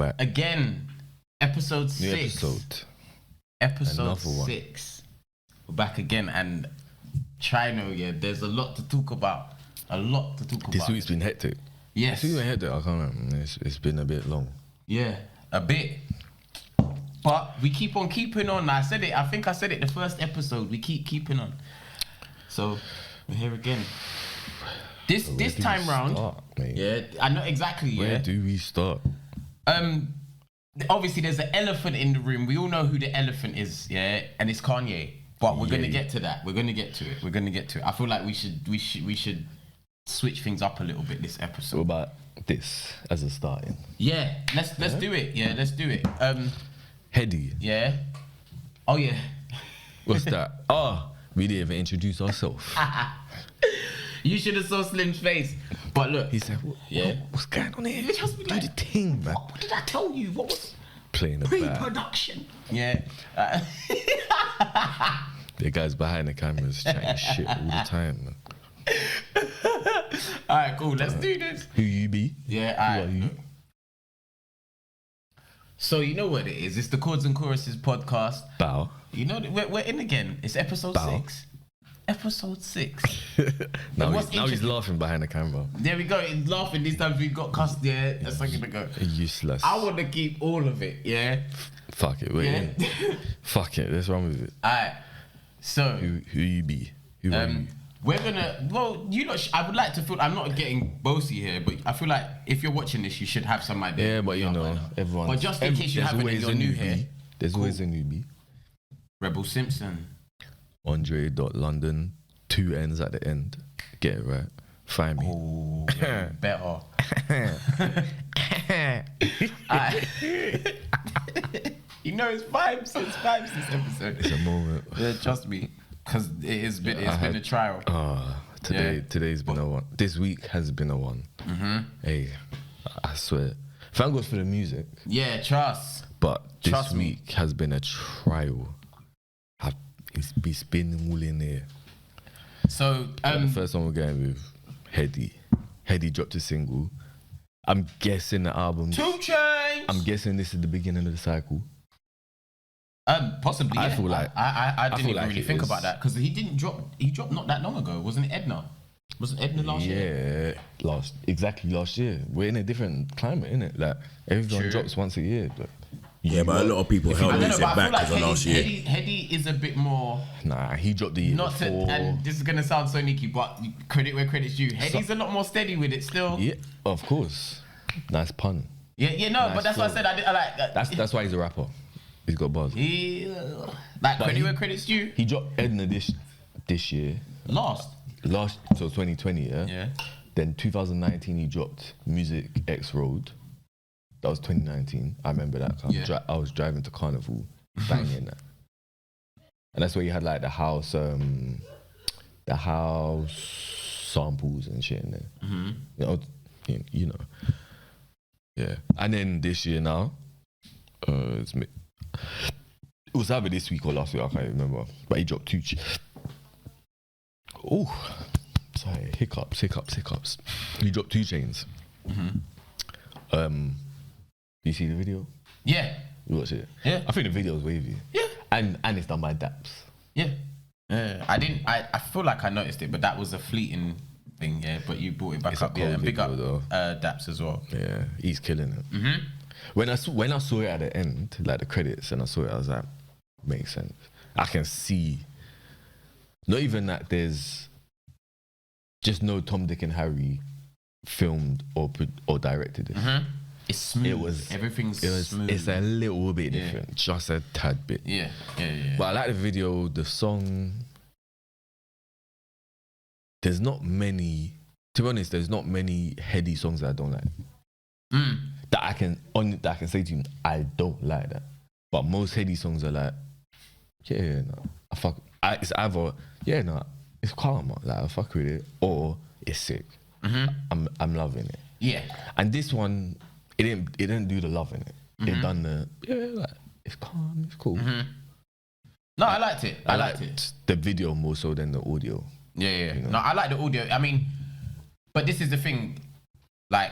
back. Again, episode New 6. Episode Episode Another 6. We're back again, and China, there's a lot to talk about. This week's been hectic. Yes. This week's been hectic. I can't remember. It's been a bit long. Yeah, a bit. But we keep on keeping on. I think I said it the first episode. We keep keeping on. So we're here again. This time round. Yeah, I know exactly. Where do we start? Obviously there's an elephant in the room. We all know who the elephant is, yeah, and it's Kanye. But we're gonna get to that. We're gonna get to it. I feel like we should switch things up a little bit this episode. What about this as a starting? Yeah, let's do it. Yeah, let's do it. Headie. Yeah. Oh yeah. What's that? Oh, we didn't even introduce ourselves. You should have saw Slim's face. But look, He said, what's going on here? Just be Do like, the thing, man. what did I tell you? What was Playing the bad. pre-production? Yeah. The guys behind the cameras chatting shit all the time, man. All right, cool. Let's do this. Who you be? Yeah, Who are you? So you know what it is? It's the Chords and Choruses podcast. Bow. You know we're in again. It's episode Bow. 6. Episode 6. now what's he's interesting- laughing behind the camera. There we go. He's laughing. This time we got cussed. Yeah, that's not gonna go. Useless. I want to keep all of it. Yeah. Fuck it, we're in. Fuck it, let's run with it. All right. So Who you be? Who are you? we're gonna. Well, you know, I would like to feel. I'm not getting bossy here, but I feel like if you're watching this, you should have some idea. Yeah, but you know, everyone. But just in case you haven't, and you're new here. There's always a newbie. Rebel Simpson. Andre.London, 2 N's at the end. Get it right. Find me. Oh, yeah, better. You know, it's vibes this episode. It's a moment. Yeah, trust me, because it's been a trial. Today's been a one. This week has been a one. Hey, I swear. Thank God for the music. Yeah, trust. But this Trust me. week has been a trial. It's been spinning all in there. So, The first one we're going with Headie. Headie dropped a single. I'm guessing the album. 2 Chainz. I'm guessing this is the beginning of the cycle. Possibly. I Yeah. feel like- I didn't feel even like really it think is. about that because he didn't drop. He dropped not that long ago. Wasn't it Edna? Wasn't Edna last year? Yeah, last year. We're in a different climate, innit? Like everyone True. drops once a year. But Yeah, but a lot of people held I don't know, music but I feel back like because of last year. Headie is a bit more. nah, he dropped the year Not to, before. and this is gonna sound so nicky, but credit where credit's due. Headie's a lot more steady with it still. Yeah, of course. Nice pun. No, but that's why I said I like that. That's why he's a rapper. He's got buzz. Like But credit where credit's due. He dropped Edna this year. Last. So 2020, yeah? Yeah. Then 2019 he dropped Music X Road. That was 2019. I remember that. I was driving to Carnival, banging that. And that's where you had like the house samples and shit in there. You know. Yeah. And then this year now, it was either this week or last week, I can't remember. But he dropped 2. Sorry, hiccups. He dropped 2 Chainz. You see the video? Yeah. You watch it? Yeah. I think the video is wavy. Yeah. And it's done by Daps. Yeah. I feel like I noticed it, but that was a fleeting thing, yeah. But you brought it back It's a up, yeah. And cold big up video, Daps as well. Yeah, he's killing it. When I saw it at the end, like the credits, and I saw it, I was like, makes sense. I can see, not even that there's just no Tom, Dick and Harry filmed or directed it. It's smooth. Everything's smooth. It's a little bit Yeah. different, just a tad bit. Yeah. But I like the video, the song. There's not many, to be honest, there's not many Headie songs that I don't like. That I can say to you, I don't like that. But most Headie songs are like, it's either, it's calm, like I fuck with it, or it's sick. I'm loving it. Yeah. And this one, it didn't do the loving it. It done the, like, it's calm, it's cool. No, I liked it. I liked it. The video more so than the audio. Yeah. You know? No, I like the audio. I mean, but this is the thing. Like,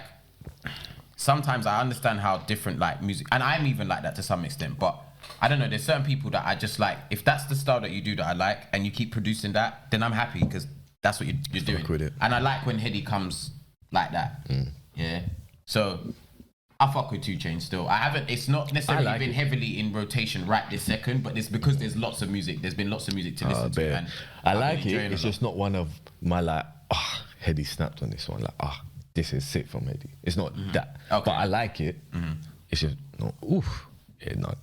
sometimes I understand how different like music, and I'm even like that to some extent, but I don't know, there's certain people that I just like, if that's the style that you do that I like, and you keep producing that, then I'm happy, because that's what you're doing. with it. And I like when Headie comes like that. Yeah. So I fuck with 2 Chainz still. It's not necessarily been heavily in rotation right this second, but it's because there's lots of music. There's been lots of music to listen to. And I like it. It's just not one of my like, Headie snapped on this one. Like, this is sick from Headie. It's not that. Okay. But I like it. It's just, no,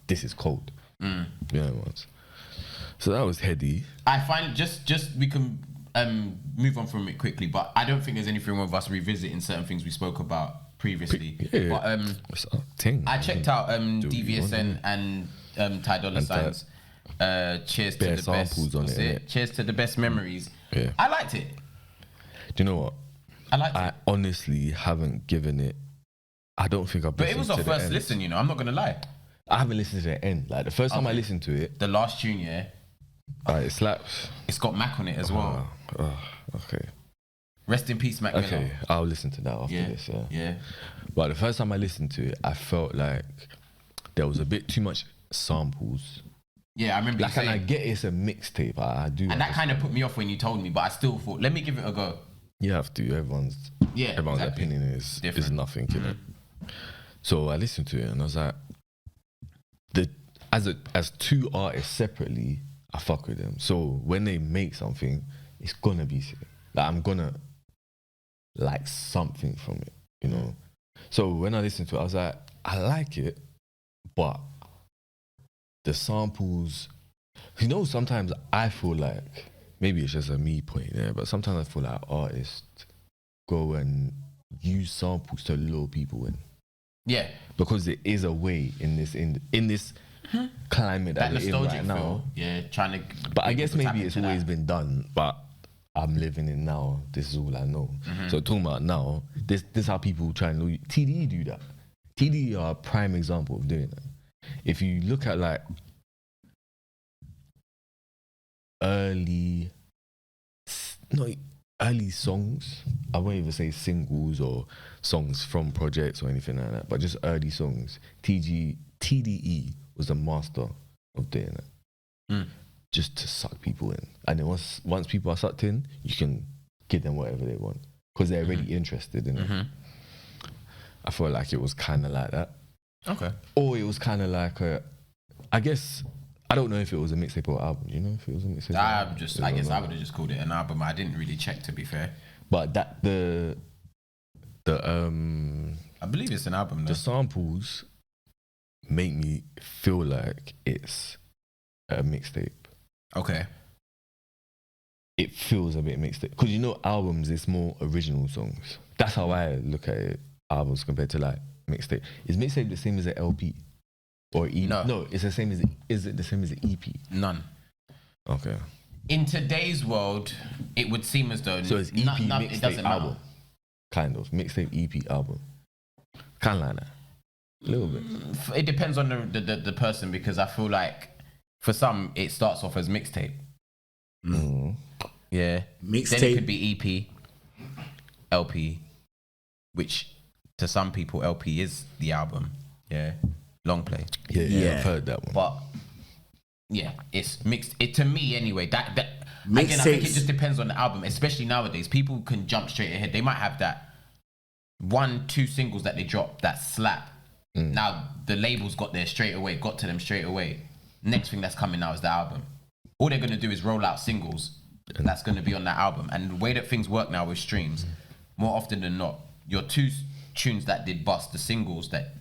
this is cold. You know what? So that was Headie. I find just we can move on from it quickly, but I don't think there's anything wrong with us revisiting certain things we spoke about previously. But I checked out DVSN and Ty Dolla Sign's Cheers to the Best. What's it? Cheers to the Best Memories. Yeah. I liked it. Do you know what? I honestly haven't given it. I don't think I've. But it was our first listen, you know. I'm not gonna lie. I haven't listened to the end. Like the first time I listened to it, the last tune, it slaps. It's got Mac on it as well. Okay. Rest in peace, Mac Miller. Okay, I'll listen to that after this. Yeah. But the first time I listened to it, I felt like there was a bit too much samples. Yeah, I remember. Like, and I get it's a mixtape. I do. And that kind of put me off when you told me, but I still thought, let me give it a go. You have to. Everyone's opinion is nothing, you know. So I listened to it and I was like, as 2 artists separately, I fuck with them. So when they make something, it's gonna be sick. Like I'm gonna like something from it, you know. So when I listened to it, I was like, I like it, but the samples, you know, sometimes I feel like, maybe it's just a me point there, but sometimes I feel like artists go and use samples to lure people in. Yeah. Because there is a way in this climate that we're in right now. Yeah, trying to. But I guess maybe it's always been done, but I'm living in now. This is all I know. So talking about now, this is how people try and lure you. TDE do that. TDE are a prime example of doing that. If you look at like early songs, I won't even say singles or songs from projects or anything like that, but just early songs, TDE was the master of doing that. Just to suck people in. And then once people are sucked in, you can give them whatever they want because they're already interested in it. I feel like it was kind of like that. Okay. Or it was kind of like I guess, I don't know if it was a mixtape or album. You know if it was a mixtape? I guess I would have just called it an album. I didn't really check, to be fair. But that the I believe it's an album though. The samples make me feel like it's a mixtape. Okay. It feels a bit mixtape. Because you know albums, it's more original songs. That's how I look at it, albums compared to like mixtape. Is mixtape the same as an LP? Or EP? No, it's the same as is it the same as an EP? None. Okay. In today's world, it would seem as though so it's EP mixtape album. Kind of. Mixtape EP album. Kinda like that. A little bit. It depends on the person, because I feel like for some it starts off as mixtape. Yeah. Mixtape. Then it could be EP, LP, which to some people LP is the album. Yeah. Long play. Yeah, I've heard that one. But yeah, it's mixed. It to me anyway. That again, I think it just depends on the album. Especially nowadays, people can jump straight ahead. They might have that 1-2 singles that they drop that slap. Now the labels got to them straight away. Next thing that's coming now is the album. All they're gonna do is roll out singles that's gonna be on that album. And the way that things work now with streams, more often than not, your 2 tunes that did bust, the singles that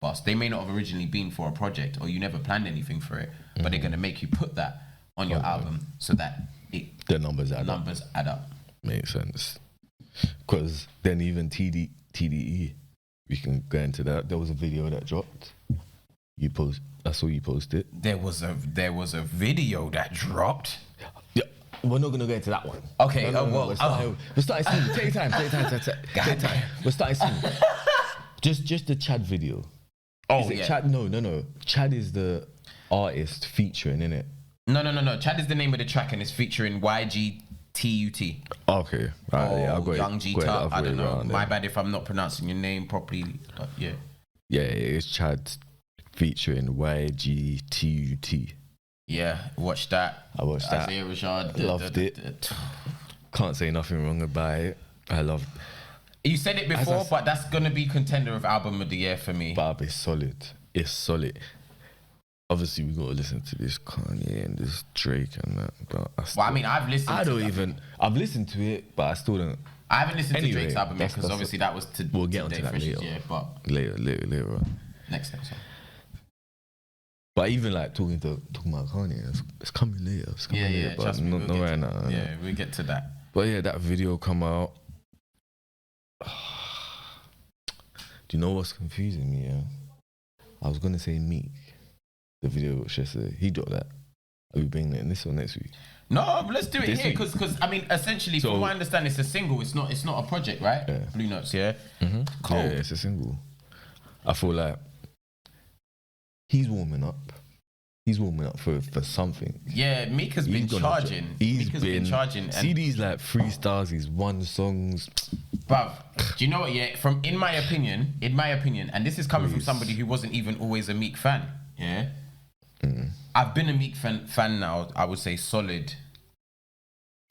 bust, they may not have originally been for a project, or you never planned anything for it, but they're gonna make you put that on your album so that the numbers add up. Makes sense. Because then even TDE, we can go into that. There was a video that dropped. I saw you post it. There was a video that dropped. Yeah, we're not gonna go into that one. Okay. No, we're starting soon. Take time. We're starting soon. Just the Chad video. Oh yeah. Chad? No. Chad is the artist featuring in it. No. Chad is the name of the track, and it's featuring YG, T-U-T. Okay. Right, yeah, I've got Young it. G Got it Tut. the I other don't way know. around My there. bad if I'm not pronouncing your name properly. But yeah. Yeah, it's Chad featuring YGTUT. Yeah, watch that. I watched that. Isaiah Rashad. Loved it. Can't say nothing wrong about it. I loved You said it before, but that's gonna be contender of album of the year for me. Bob. It's solid. It's solid. Obviously, we gotta listen to this Kanye and this Drake and that. But Well, I mean, I've listened. I've listened to it, but I still don't. I haven't listened to Anyway, Drake's album yet that's- because that's obviously that was to. We'll get onto today that Fresh's later. year, but Later on. next episode. But even like talking about Kanye, it's coming later. It's coming later, Yeah. but Trust me, not we'll get right to, now. Yeah, we get to that. But yeah, that video come out. Do you know what's confusing me? Yeah, I was gonna say Meek. The video was yesterday. He dropped that. Are we bringing it in this or next week? No, but let's do it This here week? because I mean, essentially, So- from what I understand, it's a single. It's not a project, right? Yeah. Blue Notes, yeah. Cold. Yeah, it's a single. I feel like he's warming up. He's warming up for something. Yeah, Meek has been He's gonna charging. drop- He's Meek has been charging. See And these like freestyles, these one songs. bruv, do you know what? Yeah, in my opinion, and this is coming from somebody who wasn't even always a Meek fan. Yeah, I've been a Meek fan now. I would say solid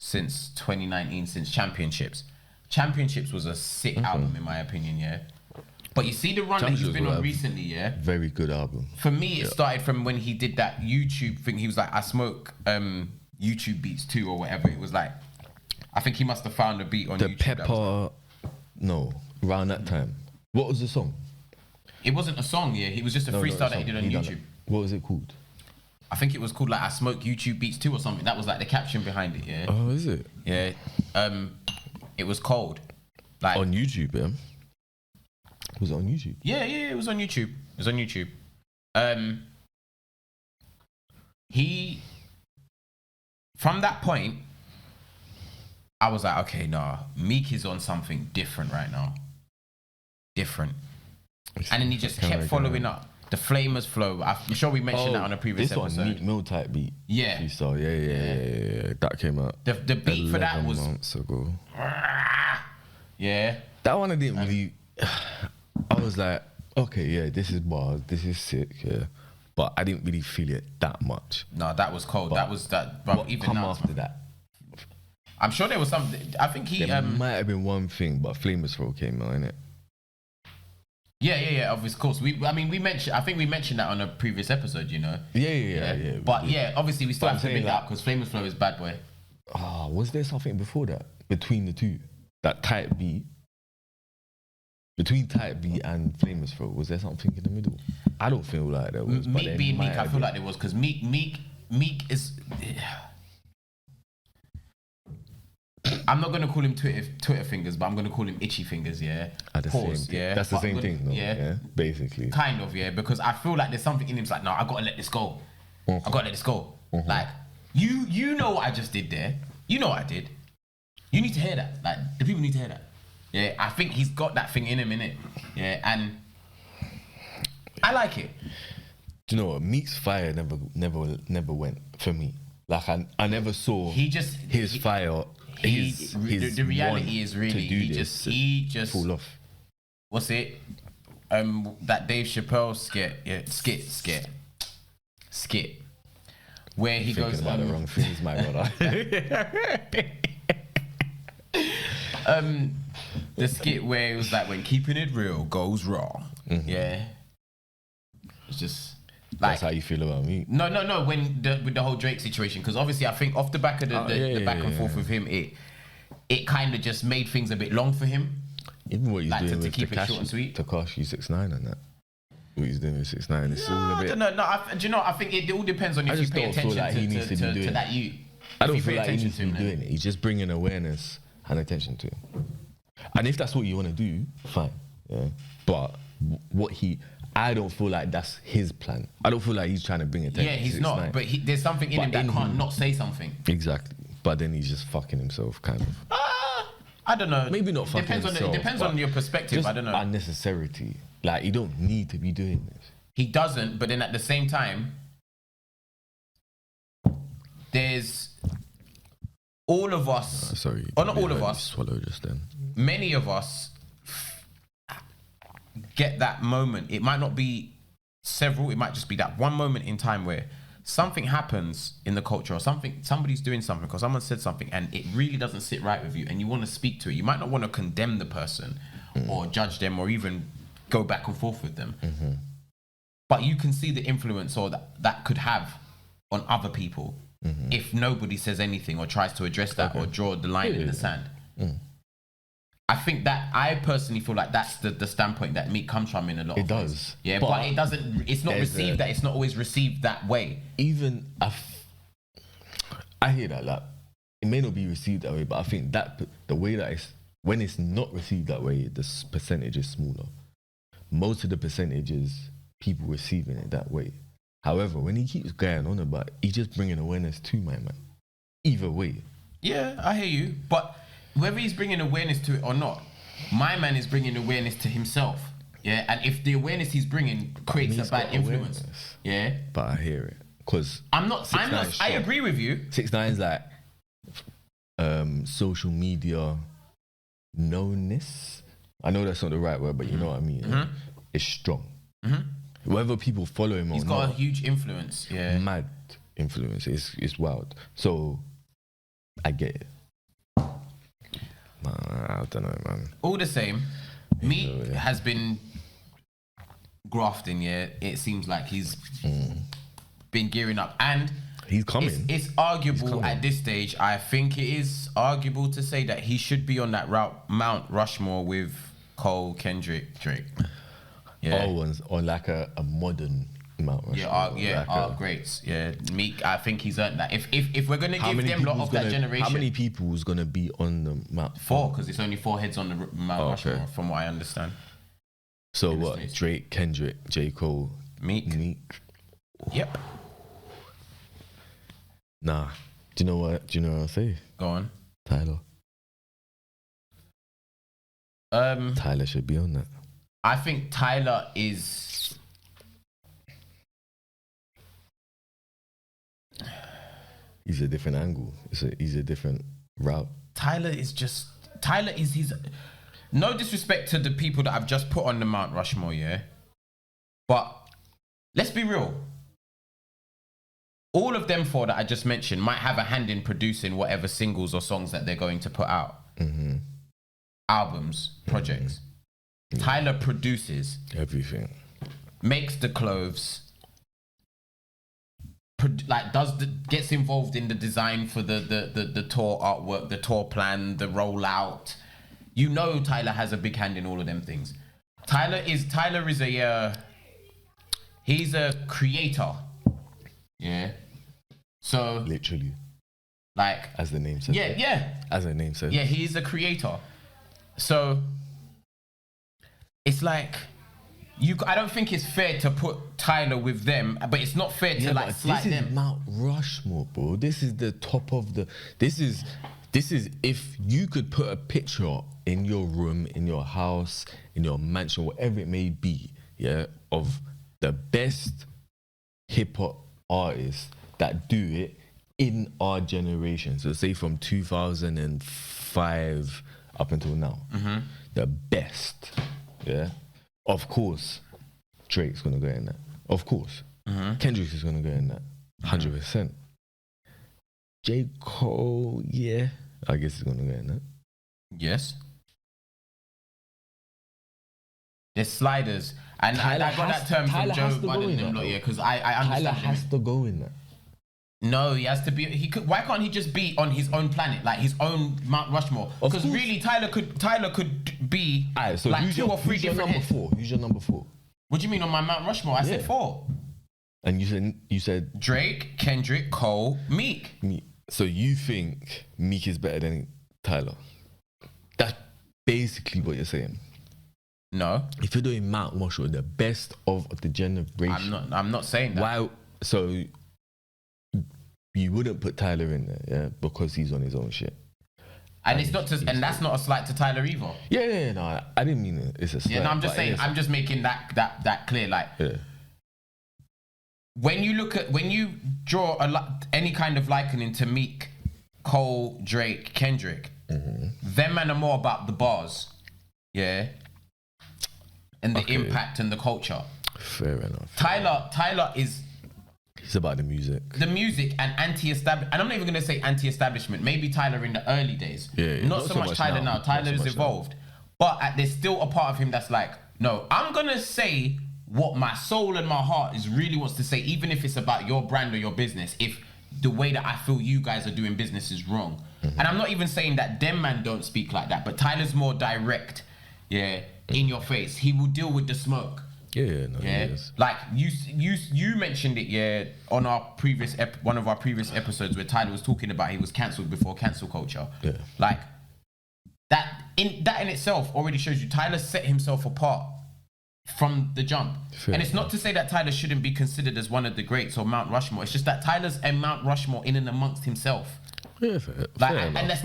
since 2019, since Championships. Championships was a sick album in my opinion. Yeah, but you see the run that he's Championships been was on a recently. Yeah, Very good album. for me, it started from when he did that YouTube thing. He was like, I smoke YouTube beats too, or whatever. It was like, I think he must have found a beat on The YouTube. that was Pepper, no, around that time. What was the song? It wasn't a song, yeah. It was just a freestyle that he did on done YouTube. it. What was it called? I think it was called like I smoke YouTube beats too or something. That was like the caption behind it, yeah. Oh, is it? Yeah. It was cold. Like On YouTube, yeah? Was it on YouTube? yeah, it was on YouTube. It was on YouTube. He from that point, I was like, okay, nah, Meek is on something different right now. Different. And then he just kept following up. The Flamers flow. I'm sure we mentioned that on a previous this episode. one, Meek Mill type beat. Yeah. Freestyle, yeah. That came out. The beat for that 11 was months ago. yeah. That one I didn't really. I was like, okay, yeah, this is bars, this is sick, yeah. But I didn't really feel it that much. No, that was cold. But That was that. But What even come now, after that? I'm sure there was something. I think he. There might have been one thing, but Flamers Throw came out, innit? Yeah. Of course. We mentioned. I think we mentioned that on a previous episode. You know. Yeah. But yeah, obviously we still But have to I'm pick saying that up because Famous Flow is bad boy. Was there something before that? Between the two? That type B? Between type B and Flamers Throw, was there something in the middle? I don't feel like there was. but Meek there being might Meek, I have feel been. like there was because Meek is. I'm not gonna call him Twitter fingers, but I'm gonna call him itchy fingers. Yeah. At the Pause, same thing. yeah. That's the But same when- thing, though. yeah. Yeah. Basically. Kind of, yeah, because I feel like there's something in him. It's like, no, I gotta let this go. I gotta let this go. Like, you know what I just did there. You know what I did. You need to hear that. Like, the people need to hear that. Yeah, I think he's got that thing in him, innit? Yeah, and I like it. Do you know what? Meek's fire never went for me. Like I never saw He just his fire. His the reality want is really to do he just fall off. What's it? That Dave Chappelle skit, where he Thinking goes about the wrong things, my brother. the skit where it was like when keeping it real goes wrong. Yeah, it's just like That's how you feel about me. no. When with the whole Drake situation, because obviously I think off the back of the back and forth with him, it kind of just made things a bit long for him. Even what he's Like, doing to with keep it short and sweet. Takashi 6ix9ine and that. What he's doing with 6ix9ine, it's all a I bit. don't know. No, do you know? I think it all depends on I if you just pay don't feel attention like he needs to be to doing that you. I don't If you feel pay like he attention needs to be to him, doing it. He's just bringing awareness and attention to it. And if that's what you want to do, fine. Yeah. But I don't feel like that's his plan. I don't feel like he's trying to bring attention. Yeah, he's to not. 6ix9ine. But there's something in But him that in can't him- not say something. Exactly. But then he's just fucking himself, kind of. I don't know. Maybe not fucking Depends himself. It depends but on your perspective. just I don't know. unnecessity. Like, you don't need to be doing this. He doesn't, but then at the same time, there's all of us, Sorry. or not all of us, Swallow just then. many of us get that moment. It might not be several, it might just be that one moment in time where something happens in the culture, or somebody's doing something, or someone said something and it really doesn't sit right with you and you want to speak to it. You might not want to condemn the person or judge them or even go back and forth with them. But you can see the influence or that could have on other people if nobody says anything or tries to address that or draw the line in the sand. I think that I personally feel like that's the standpoint that Meek comes from in a lot of ways. Does. Yeah, but it doesn't, it's not received that, it's not always received that way. Even I hear that, like, it may not be received that way, but I think that the way that it's, when it's not received that way, the percentage is smaller. Most of the percentage is people receiving it that way. However, when he keeps going on about it, he's just bringing awareness to my man. Either way. Yeah, I hear you. But whether he's bringing awareness to it or not, my man is bringing awareness to himself. Yeah, and if the awareness he's bringing creates a bad influence, awareness. Yeah. But I hear it, because I agree with you. 6ix9ine's like social media knownness. I know that's not the right word, but you know what I mean. It's strong. Whether people follow him or not, he's got a huge influence. Yeah, mad influence. It's wild. So I get it. I don't know, man. All the same, Meek has been grafting. Yeah, it seems like he's been gearing up, and he's coming. It's arguable at this stage. I think it is arguable to say that he should be on that Mount Rushmore with Cole, Kendrick, Drake. Yeah, all ones on like a modern Mount Rushmore. Art greats. Yeah, Meek. I think he's earned that. If we're gonna give them lot of that generation, how many people is gonna be on the Mount? 4, because it's only 4 heads on the Mount Rushmore, from what I understand. So what? Drake, Kendrick, J. Cole, Meek. Yep. Nah. Do you know what I'll say? Go on. Tyler. Tyler should be on that. I think Tyler is... He's a different angle. He's a different route. Tyler is his... No disrespect to the people that I've just put on the Mount Rushmore, yeah? But let's be real. All of them 4 that I just mentioned might have a hand in producing whatever singles or songs that they're going to put out. Albums, projects. Tyler produces everything, makes the clothes, gets involved in the design for the tour artwork, the tour plan, the rollout. You know, Tyler has a big hand in all of them things. Tyler is he's a creator. Yeah. So literally, like as the name says. Yeah. As the name says. Yeah, he's a creator. So it's like I don't think it's fair to put Tyler with them, but it's not fair to like slide them. This is Mount Rushmore, bro. This is the top of the. This is if you could put a picture in your room, in your house, in your mansion, whatever it may be, yeah, of the best hip hop artists that do it in our generation. So say from 2005 up until now, the best. Yeah, of course, Drake's gonna go in that. Of course, Kendrick is gonna go in that. 100%. J. Cole, yeah, I guess he's gonna go in that. Yes. There's sliders, and I got that term from Joe Budden, because I understand. Tyler has to go in that. No, he has to be. Why can't he just be on his own planet, like his own Mount Rushmore? Because really, Tyler could be so like 2 or 3 different. Who's your number 4? What do you mean on my Mount Rushmore? I said 4. And you said Drake, Kendrick, Cole, Meek. So you think Meek is better than Tyler? That's basically what you're saying. No. If you're doing Mount Rushmore, the best of the generation. I'm not saying that. Why? So you wouldn't put Tyler in there, yeah, because he's on his own shit. And it's not and that's not a slight to Tyler either. Yeah, no, I didn't mean it. It's a slight. Yeah, no, I'm just saying. I'm just making that clear. Like, when you draw any kind of likening to Meek, Cole, Drake, Kendrick. Them man are more about the bars, yeah, and the impact and the culture. Fair enough. Tyler is It's about the music. the music and anti-establishment, and I'm not even gonna say anti-establishment. Maybe Tyler in the early days, not so much Tyler now. Tyler has evolved, but there's still a part of him that's like, no, I'm gonna say what my soul and my heart is really wants to say, even if it's about your brand or your business. If the way that I feel you guys are doing business is wrong, and I'm not even saying that them man don't speak like that, but Tyler's more direct, in your face. He will deal with the smoke. Like you mentioned it, on our previous one of our previous episodes where Tyler was talking about he was cancelled before cancel culture. Like that in itself already shows you Tyler set himself apart from the jump. And it's not to say that Tyler shouldn't be considered as one of the greats or Mount Rushmore. It's just that Tyler's a Mount Rushmore in and amongst himself. Fair And that's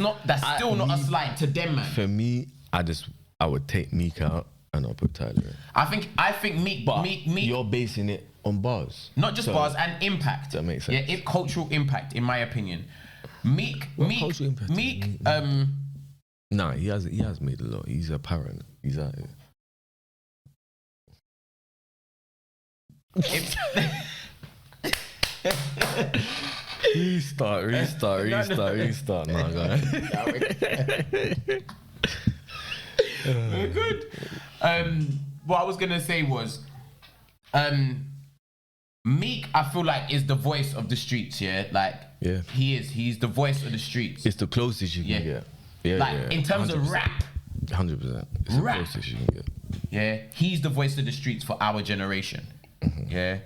still not a slight to them, man. For me, I would take Meek out and I'll put Tyler in. I think Meek. You're basing it on bars, not just bars and impact. That makes sense. Yeah, cultural impact, in my opinion. Meek. Nah, he has made a lot. He's a parent. He's out here. Restart. No, go ahead. We're good. What I was gonna say was, Meek, I feel like is the voice of the streets. He's the voice of the streets. It's the closest you can get. In terms 100%. Of rap, 100%. It's the closest you can get. Yeah, he's the voice of the streets for our generation. Yeah.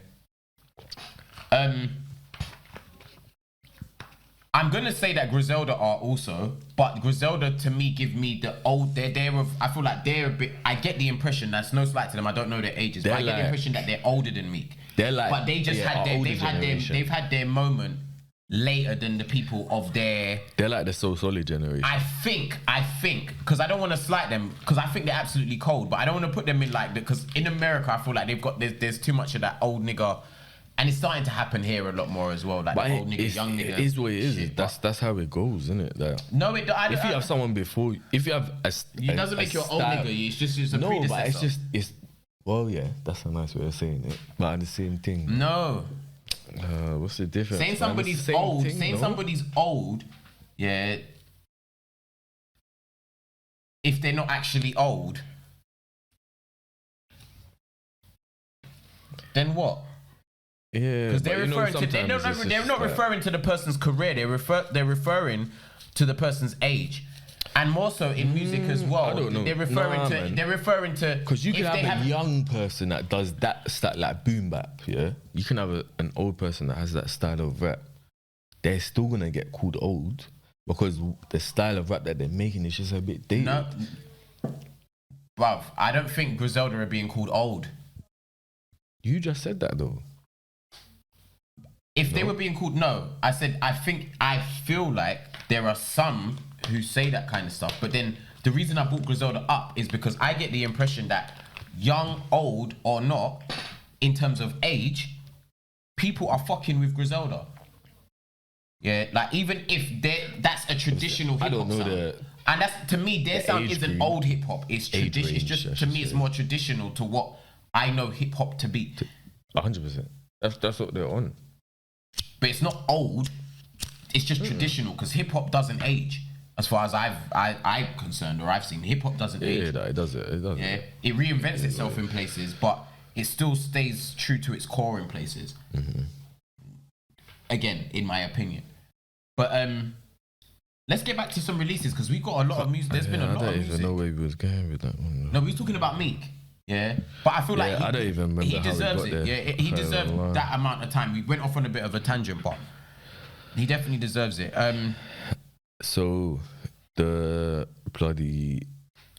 I'm gonna say that Griselda are also, but Griselda to me give me the old. I feel like they're a bit. I get the impression, that's no slight to them. I don't know their ages, but I get the impression that they're older than Meek. But they just they've had their moment later than the people of their. They're like the So Solid generation. I think, because I don't want to slight them, because I think they're absolutely cold, but I don't want to put them in like that, because in America I feel like there's too much of that old nigga. And it's starting to happen here a lot more as well, like the old nigga, young nigga. It is what it is. That's how it goes, isn't it? Like, no, if you have someone before, if you have it doesn't make you an old nigga. It's just a predecessor. But well, yeah, that's a nice way of saying it. But the same thing. No. What's the difference? Saying somebody's old. Somebody's old. Yeah. If they're not actually old, then what? Yeah, because they're referring to they're not referring to the person's career. They're referring to the person's age, and more so in music as well. I don't know. They're referring to because you can have a young person that does that style like boom bap. Yeah, you can have an old person that has that style of rap. They're still gonna get called old because the style of rap that they're making is just a bit dated. No, bruv, I don't think Griselda are being called old. You just said that though. If they were being called, I said, I feel like there are some who say that kind of stuff, but then the reason I brought Griselda up is because I get the impression that young, old or not, in terms of age, people are fucking with Griselda. Yeah, like even if that's a traditional hip hop sound. And that's, to me, their sound isn't old hip hop, it's tradition. It's just, to me, it's more traditional to what I know hip hop to be. 100%. That's what they're on. But it's not old. It's just traditional, because hip hop doesn't age, as far as I'm concerned, or I've seen. Hip hop doesn't age. Yeah, it does. Yeah, it reinvents itself in places, but it still stays true to its core in places. Mm-hmm. Again, in my opinion. But let's get back to some releases, because we got a lot of music. There's been a lot of music. I don't even know where we was going with that one. No, we was talking about Meek. Yeah, but I feel like I don't even remember he deserves how it. Yeah, he deserves that amount of time. We went off on a bit of a tangent, but he definitely deserves it. So the bloody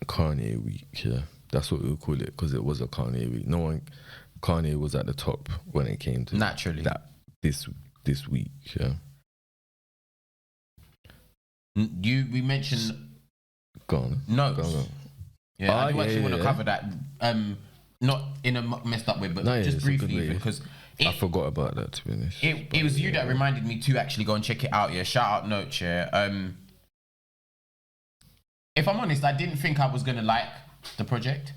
Kanye week, yeah, that's what we'll call it, because it was a Kanye week. Kanye was at the top when it came to naturally that this week. Yeah, we mentioned gone. Yeah, I do actually want to cover that. Not in a messed up way, but just briefly, because I forgot about that, to be honest. It was you that reminded me to actually go and check it out. Yeah, shout out Note. Yeah. If I'm honest, I didn't think I was gonna like the project,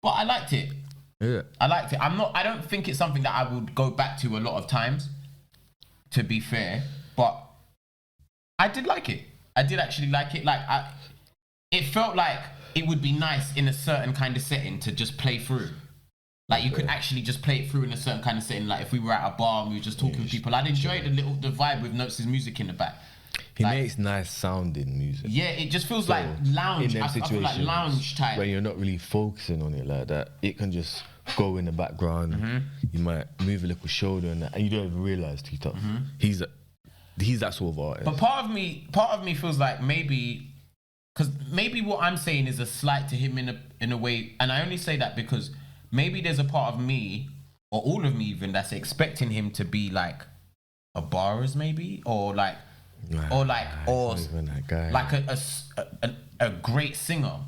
but I liked it. Yeah. I liked it. I don't think it's something that I would go back to a lot of times, to be fair, but I did like it. I did actually like it. Like, it felt like it would be nice in a certain kind of setting to just play through. Like, you could actually just play it through in a certain kind of setting. Like, if we were at a bar and we were just talking with people, I'd enjoy the vibe with Notes' music in the back. He makes nice sounding music. Yeah, it just feels like lounge. I feel like lounge type. When you're not really focusing on it like that, it can just go in the background. You might move a little shoulder and you don't even realise too tough. He's that sort of artist. But part of me feels like maybe what I'm saying is a slight to him in a way, and I only say that because maybe there's a part of me, or all of me even, that's expecting him to be like a Bars maybe, or like a great singer.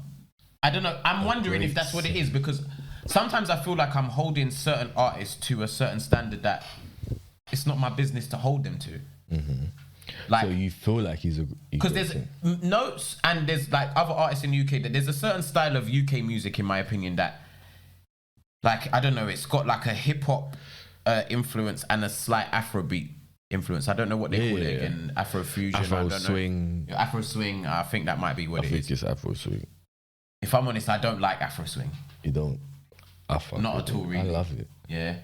I don't know. I'm wondering if that's what it is, because sometimes I feel like I'm holding certain artists to a certain standard that it's not my business to hold them to. Like, so you feel like he's a... Because there's Notes and there's like other artists in the UK that there's a certain style of UK music, in my opinion, that, like, I don't know, it's got like a hip hop influence and a slight Afrobeat influence. I don't know what they call it again. Afro fusion. Afro swing. Afro swing. I think that might be what it is. I think it's Afro swing. If I'm honest, I don't like Afro swing. You don't? Not at all, really. I love it. Yeah.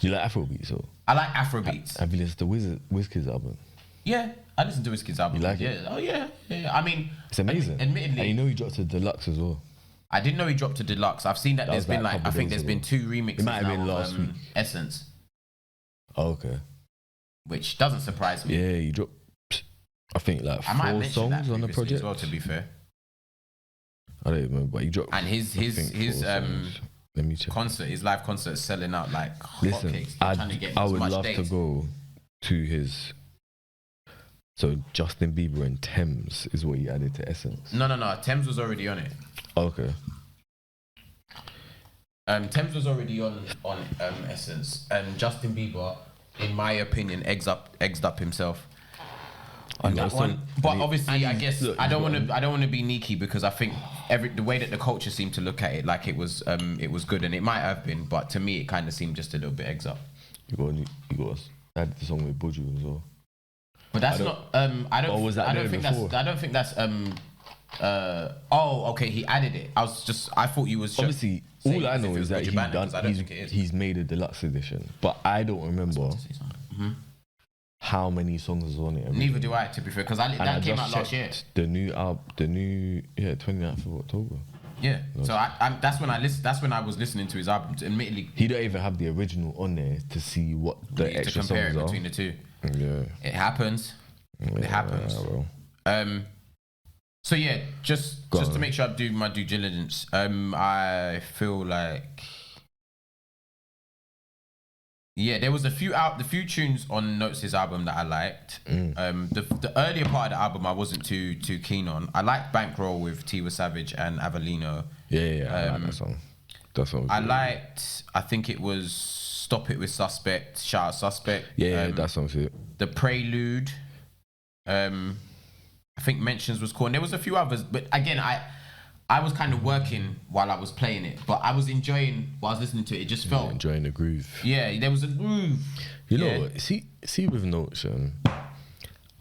You like Afrobeats, so? I like Afrobeats. Have you listened to Wizkid's album? Yeah, I listened to Wizkid's album. You like it? Oh yeah. I mean, it's amazing. Admittedly, and you know he dropped a deluxe as well. I didn't know he dropped a deluxe. I've seen that there's been like, I think there's been 2 remixes. It might have been last week. Essence. Oh, okay. Which doesn't surprise me. Yeah, you dropped, I think, like 4 songs on the project as well, to be fair. I don't remember, but you dropped. And his let me check. His live concert is selling out like hotcakes. I would love to go to his. So Justin Bieber and Thames is what he added to Essence. No. Thames was already on it. Okay. Thames was already on Essence, and Justin Bieber, in my opinion, eggs up himself. On that one. But obviously, I guess I don't want to be sneaky, because I think the way that the culture seemed to look at it, like it was good, and it might have been, but to me it kind of seemed just a little bit eggs up. You got add the song with Buju as well. But that's not. I don't think that's. Oh, okay. He added it. I thought you was obviously. All I know is that he's made a deluxe edition, but I don't remember how many songs is on it. Neither do I, to be fair, because that came out last year. The new 29th of October. Yeah. So that's when I was listening to his album. Admittedly, he don't even have the original on there to see what the extra songs are. To compare between the two. Yeah. It happens. It happens. Well. So yeah, just to make sure I do my due diligence, I feel like there was the few tunes on Notes' album that I liked. The earlier part of the album I wasn't too keen on. I liked Bankroll with Tiwa Savage and Avelino. Yeah, I like that song. That song. I liked. I think it was Stop It with Suspect. Shout out Suspect. Yeah, that song's it. The Prelude. I think Mentions was cool, and there was a few others, but again, I was kind of working while I was playing it, but I was enjoying while I was listening to it. It just felt enjoying the groove. Yeah, there was a groove. You know what? See with Notes,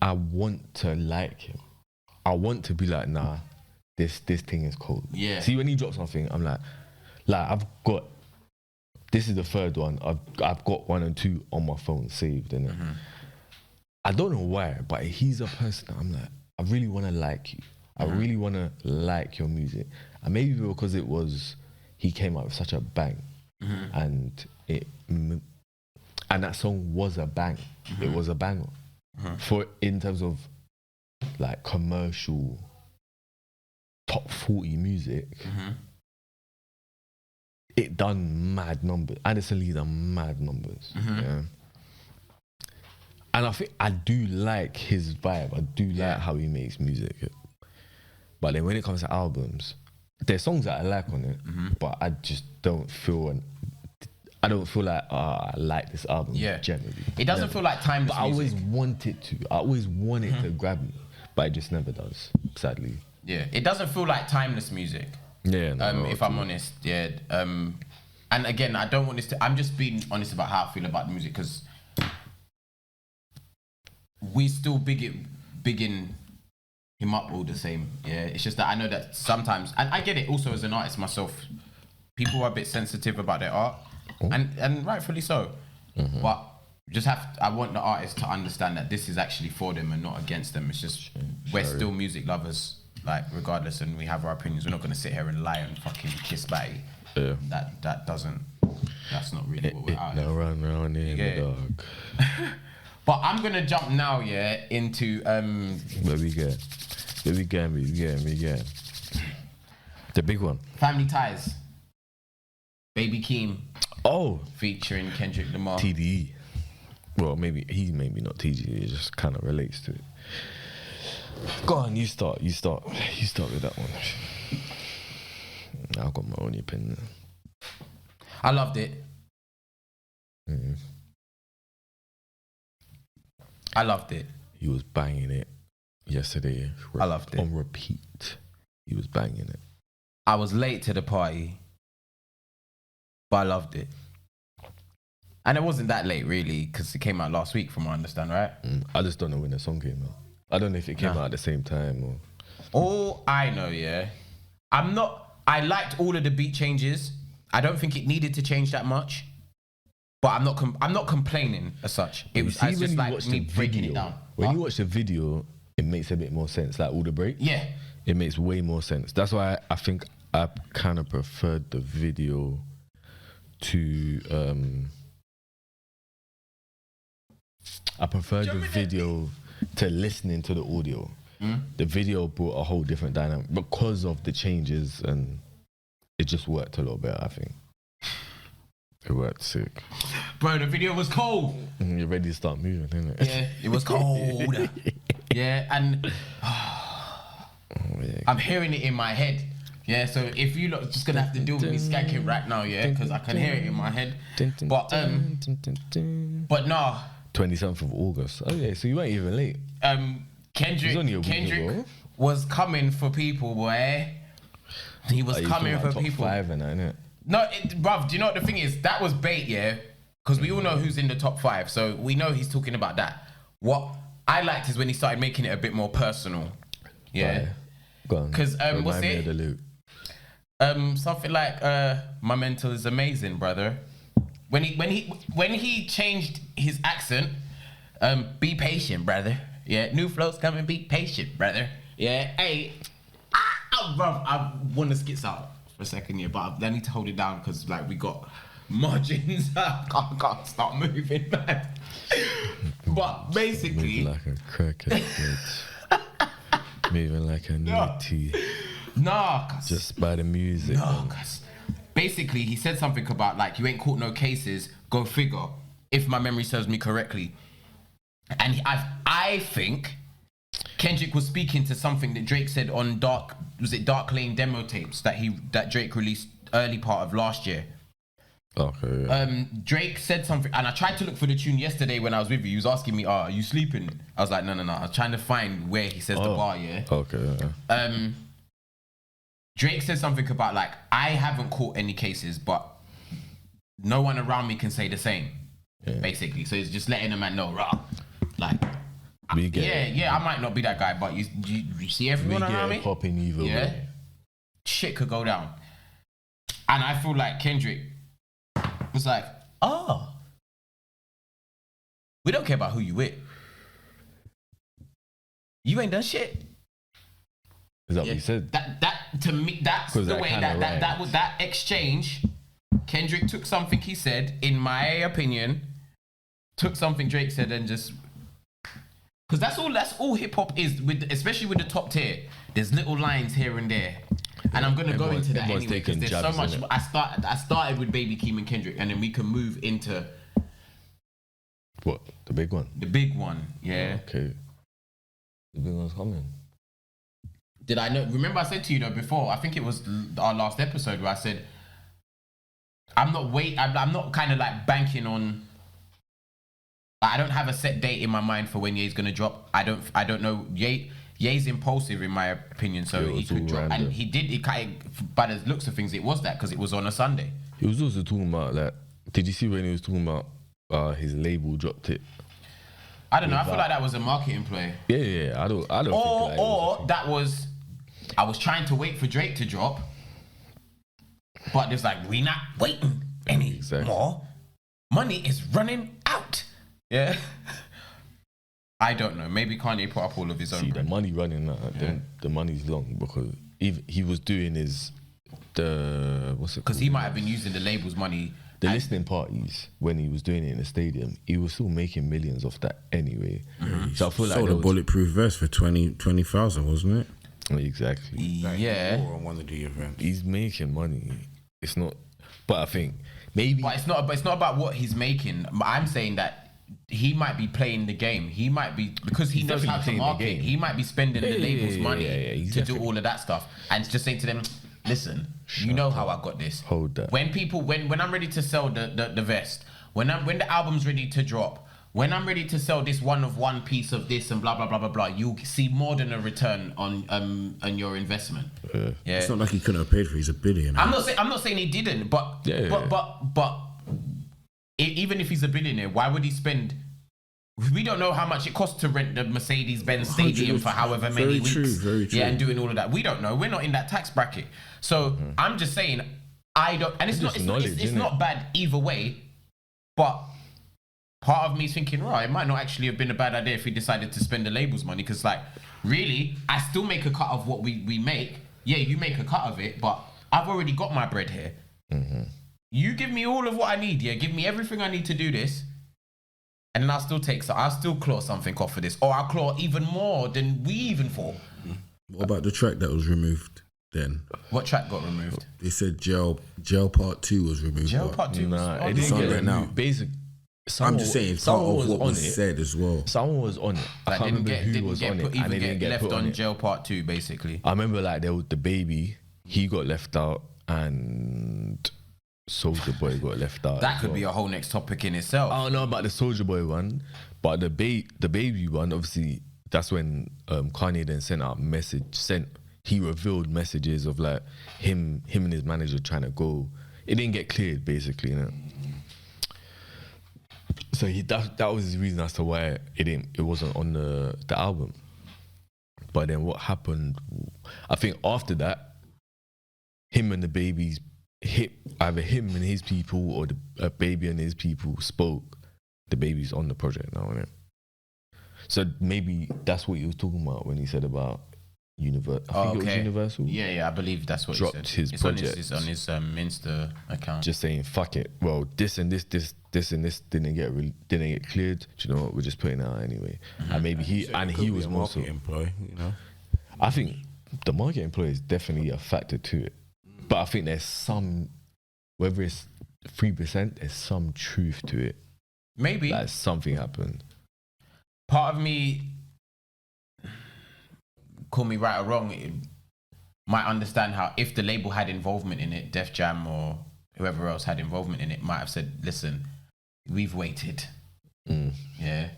I want to like him. I want to be like, nah, this thing is cold. Yeah. See, when he drops something, I'm like I've got. This is the 3rd one. I've got 1 and 2 on my phone saved, and I don't know why, but he's a person that I'm like, I really want to like you. I really want to like your music. And maybe because he came out with such a bang, and that song was a bang. It was a banger in terms of like commercial top 40 music. It done mad numbers. Addison Lee done mad numbers. Yeah. And I think I do like his vibe. I do like how he makes music. But then when it comes to albums, there's songs that I like on it, but I just don't feel I don't feel like I like this album. Yeah. Generally, It doesn't Never. feel like timeless But I always music. want it to. I always want it to grab me, but it just never does. Sadly. Yeah, it doesn't feel like timeless music. Yeah. No, If I'm honest, yeah. And again, I don't want this to. I'm just being honest about how I feel about the music because we still bigging him up all the same. Yeah, it's just that I know that sometimes, and I get it. Also, as an artist myself, people are a bit sensitive about their art, and rightfully so. But just I want the artist to understand that this is actually for them and not against them. It's just we're still music lovers, like regardless, and we have our opinions. We're not gonna sit here and lie and fucking kiss bae. Yeah. That's not really what we're out Now here. run around in Yeah. the dog. But I'm gonna jump now, yeah, into Where we get? The big one. Family Ties. Baby Keem Oh, featuring Kendrick Lamar. TDE. Well, maybe not TDE. It just kind of relates to it. Go on, you start. You start with that one. I've got my own opinion. I loved it. I loved it. He was banging it yesterday. I loved it. On repeat. He was banging it. I was late to the party, but I loved it. And it wasn't that late, really, because it came out last week, from what I understand, right? I just don't know when the song came out. I don't know if it came out at the same time or. All I know, yeah, I liked all of the beat changes. I don't think it needed to change that much, but I'm not complaining as such. It was See, just like me breaking it down. When you watch the video, it makes a bit more sense. Like all the break. Yeah. It makes way more sense. That's why I think I kind of preferred the video to listening to the audio. The video brought a whole different dynamic because of the changes, and it just worked a lot better, I think. It worked sick. Bro, the video was cold. You're ready to start moving, isn't it? Yeah, it was cold. Yeah, and I'm hearing it in my head. Yeah, so if you lot just gonna have to deal with me skanking right now, yeah, because I can hear it in my head. But no. 27th of August. Oh yeah, so you weren't even late. It was only a week Kendrick ago. was coming for people, boy. He was coming for top people. 5 and that, innit? No, bruv, do you know what the thing is? That was bait, yeah? Because we all know who's in the top 5, so we know he's talking about that. What I liked is when he started making it a bit more personal. Yeah. Go on. Because, Remind what's me it? of the loop. Something like, my mental is amazing, brother. When he changed his accent, be patient, brother. Yeah, new flows coming, be patient, brother. Yeah, hey, bruv, I want to skits out for a second here, but I need to hold it down because like we got margins. I can't start moving, man. But basically, Moving like a crackhead, bitch. Moving like a nutty. nah, cause Just by the music. no, man. cause basically he said something about like you ain't caught no cases. Go figure. If my memory serves me correctly, and I think Kendrick was speaking to something that Drake said on Dark Lane demo tapes that Drake released early part of last year. Okay. Yeah. Drake said something, and I tried to look for the tune yesterday when I was with you. He was asking me, are you sleeping? I was like, no. I was trying to find where he says the bar, yeah. Okay. Yeah. Drake said something about like, I haven't caught any cases, but no one around me can say the same. Yeah. Basically. So it's just letting a man know, rah. Like, We get yeah, I might not be that guy, but you see everyone we around get me? popping either Yeah. way. Shit could go down. And I feel like Kendrick was like, oh, we don't care about who you with. You ain't done shit. Is that what you said? That to me, that's 'Cause the that way kinda that rhymes. was that exchange. Kendrick took something he said, in my opinion, took something Drake said and just, because that's all hip hop is, especially with the top tier. There's little lines here and there, and I'm gonna go into that everyone's anyway because taking there's so jabs, much. innit? I started with Baby Keem and Kendrick, and then we can move into What? The big one? the big one. Yeah. Okay. The big one's coming. Did I know? Remember I said to you though before, I think it was our last episode where I said I'm not kind of like banking on. I don't have a set date in my mind for when Ye's gonna drop. I don't know. Ye's impulsive in my opinion, so he could drop, random. And he did. He kind of, by the looks of things, it was that because it was on a Sunday. He was also talking about like. Did you see when he was talking about his label dropped it? I don't know. I feel like that was a marketing play. Yeah. I don't. Or that was. I was trying to wait for Drake to drop, but it's like we not waiting anymore. Money is running out. Yeah. I don't know. Maybe Kanye put up all of his own. See, the money running out. Then the money's long because he was doing what's it? Because he might have been using the label's money. The listening parties, when he was doing it in the stadium, he was still making millions off that anyway. Mm-hmm. So I feel like sold a bulletproof vest for 20,000, wasn't it? Exactly. Yeah. On one of the events. He's making money. It's not, but I think maybe. But it's not about what he's making. I'm saying that he might be playing the game. He might be, because he knows how to market. He might be spending the label's money to do all of that stuff, and just saying to them, listen, you know how I got this. Hold that. When I'm ready to sell the vest, when the album's ready to drop, when I'm ready to sell this one piece of this and blah blah blah blah blah, you'll see more than a return on your investment. Yeah. It's not like he couldn't have paid for it. He's a billionaire. I'm not saying he didn't, but even if he's a billionaire, why would he spend? We don't know how much it costs to rent the Mercedes-Benz Stadium for however many weeks. Very true. Yeah, and doing all of that. We don't know. We're not in that tax bracket. So I'm just saying, I don't. And it's not bad either way. But part of me is thinking, right, it might not actually have been a bad idea if he decided to spend the label's money. Because, like, really, I still make a cut of what we make. Yeah, you make a cut of it, but I've already got my bread here. Mm-hmm. You give me all of what I need. Yeah, give me everything I need to do this. And then I'll still claw something off of this. Or I'll claw even more than we even thought. What about the track that was removed then? What track got removed? They said Jail Part 2 was removed. Jail Part 2 Nah, it didn't get removed. Basically, I'm just saying part of what was said as well. Someone was on it. I can't remember who was on it. And they didn't get left on Jail Part 2, basically. I remember like there was the baby. He got left out and... Soulja Boy got left out. That could be a whole next topic in itself. I don't know about the Soulja Boy one, but the baby one, obviously, that's when Kanye then he revealed messages of like him and his manager trying to go. It didn't get cleared, basically, you know. So that was his reason as to why it wasn't on the album. But then what happened? I think after that, him and the babies. Either him and his people or the baby and his people spoke. The baby's on the project now, isn't it? So maybe that's what he was talking about when he said about Universal. I think it was Universal. Yeah, I believe that's what dropped he said. His project. It's on his Insta account. Just saying, fuck it. Well, this and this and this didn't get cleared. Do you know what? We're just putting it out anyway. Mm-hmm. And maybe he was more so. Employee, you know. I think the market employee is definitely a factor to it. But I think there's some, whether it's 3%, there's some truth to it. Maybe. Like something happened. Part of me, call me right or wrong, it might understand how if the label had involvement in it, Def Jam or whoever else had involvement in it, might have said, listen, we've waited. Yeah.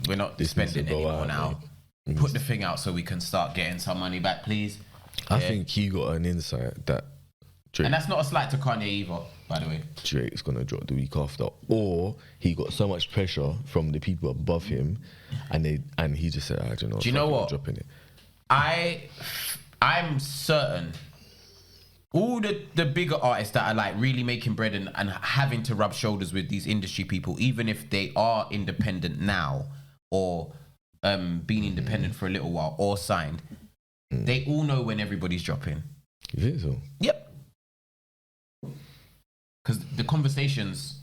We're not spending anymore now. Put the thing out so we can start getting some money back, please. I think he got an insight that Drake... And that's not a slight to Kanye either, by the way. Drake's going to drop the week after. Or he got so much pressure from the people above him and he just said, I don't know. Do you know what? Dropping it. I'm certain all the bigger artists that are like really making bread and having to rub shoulders with these industry people, even if they are independent now or been independent for a little while or signed, they all know when everybody's dropping. You think so? Yep. Because the conversations,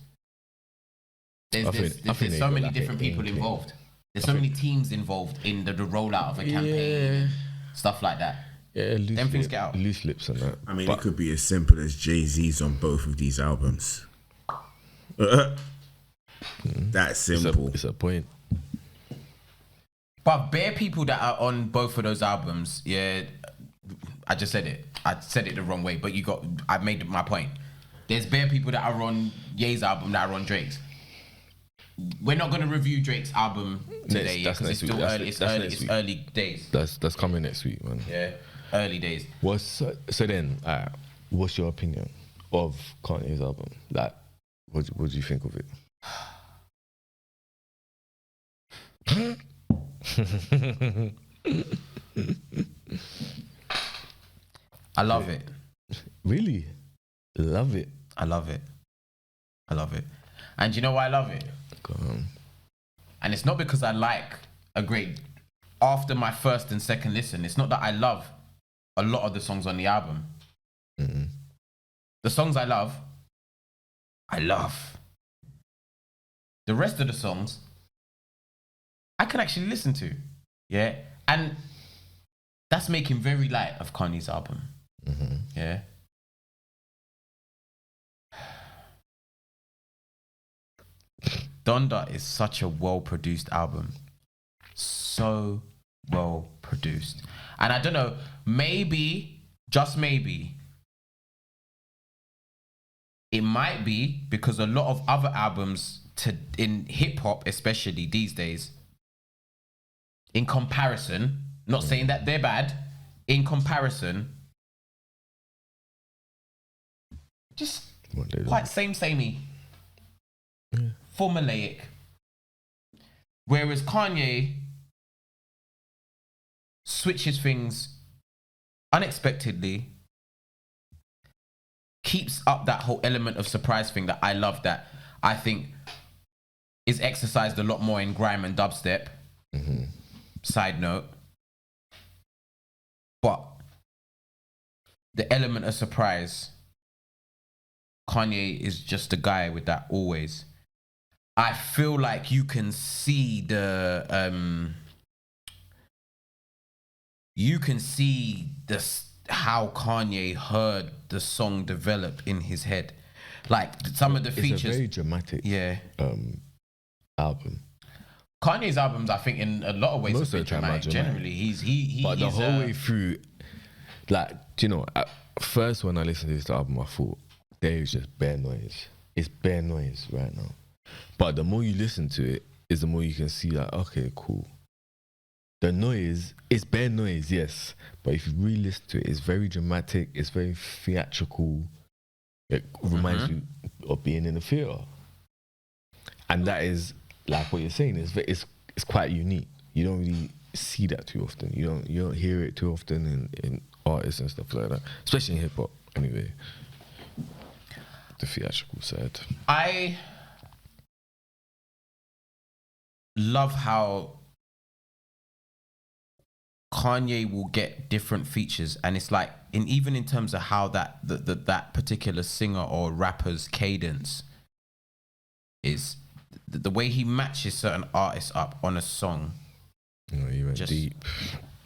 there's so many different people involved. There's so many teams involved in the rollout of a campaign, stuff like that. Yeah, them things get out. Loose lips and that. I mean, it could be as simple as Jay-Z's on both of these albums. That's simple. It's a point. But bare people that are on both of those albums, yeah, I just said it. I said it the wrong way, but I made my point. There's bare people that are on Ye's album that are on Drake's. We're not gonna review Drake's album today because it's still early. It's early days. That's coming next week, man. Yeah, early days. So then, what's your opinion of Kanye's album? Like, what do you think of it? I love it. Really? Love it. I love it. And you know why I love it? Go on. And it's not because I like a great... After my first and second listen, it's not that I love a lot of the songs on the album. Mm-hmm. The songs I love. The rest of the songs, I can actually listen to. Yeah? And that's making very light of Kanye's album. Mm-hmm. Yeah? Donda is such a well-produced album. So well-produced. And I don't know, maybe, just maybe, it might be because a lot of other albums in hip-hop, especially these days, in comparison, not saying that they're bad, in comparison, just quite samey. Yeah. Formulaic. Whereas Kanye switches things unexpectedly, keeps up that whole element of surprise thing that I love, that I think is exercised a lot more in grime and dubstep. Mm-hmm. Side note. But the element of surprise, Kanye is just the guy with that always. I feel like you can see how Kanye heard the song develop in his head. Like some of the features. It's a very dramatic album. Kanye's albums, I think, in a lot of ways, Most are of the time dramatic. Generally, But the whole way through, like, do you know, at first when I listened to this album, I thought there is just bare noise. It's bare noise right now. But the more you listen to it, is the more you can see, like, okay, cool. The noise, it's bare noise, yes. But if you really listen to it, it's very dramatic. It's very theatrical. It reminds you of being in the theater. And that is, like what you're saying, it's quite unique. You don't really see that too often. You don't hear it too often in artists and stuff like that, especially in hip hop. Anyway, the theatrical side. I love how Kanye will get different features, and it's like, even in terms of how that particular singer or rapper's cadence is. The way he matches certain artists up on a song. No, you went deep.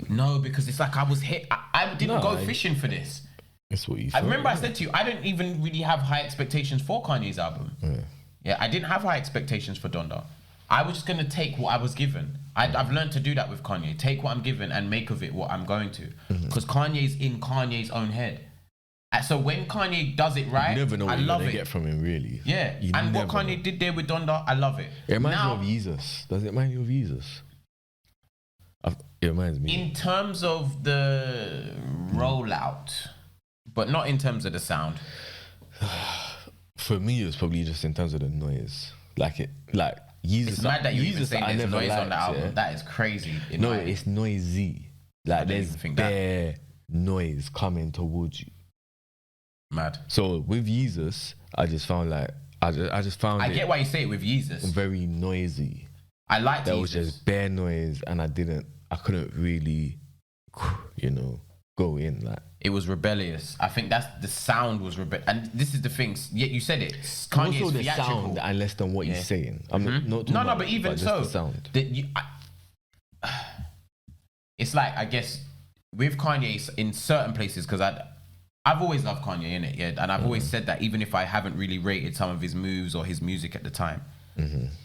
No, because it's like I was hit. I didn't go fishing for this. That's what you I remember I said to you, I didn't even really have high expectations for Kanye's album. Yeah, I didn't have high expectations for Donda. I was just going to take what I was given. I've learned to do that with Kanye. Take what I'm given and make of it what I'm going to. Because Kanye's in Kanye's own head. So when Kanye does it right, you never know what I love it. Get from him, really. Yeah, and what Kanye did there with Donda, I love it. It reminds me of Jesus. Does it remind you of Jesus? It reminds me. In terms of the rollout, but not in terms of the sound. For me, it was probably just in terms of the noise. Like Jesus. It's mad that you even Jesus say there's noise on the album. Yeah? That is crazy. No, it's noisy. Like there's bare noise coming towards you. Mad. So with Jesus, I just found like I get why you say it with Jesus. Very noisy. I liked that Jesus. Was just bare noise, and I couldn't really, go in like. It was rebellious. I think that's the sound was and this is the thing. Yet you said it. Kanye's also the theatrical. sound, and less than what he's saying. I'm not no, but even so, the sound. It's like, I guess with Kanye in certain places, because I've always loved Kanye, innit? Yeah, and I've always said that, even if I haven't really rated some of his moves or his music at the time.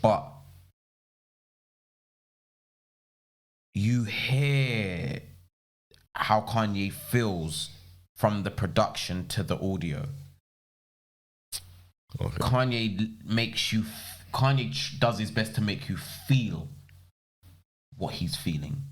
But you hear how Kanye feels from the production to the audio. Okay. Kanye does his best to make you feel what he's feeling.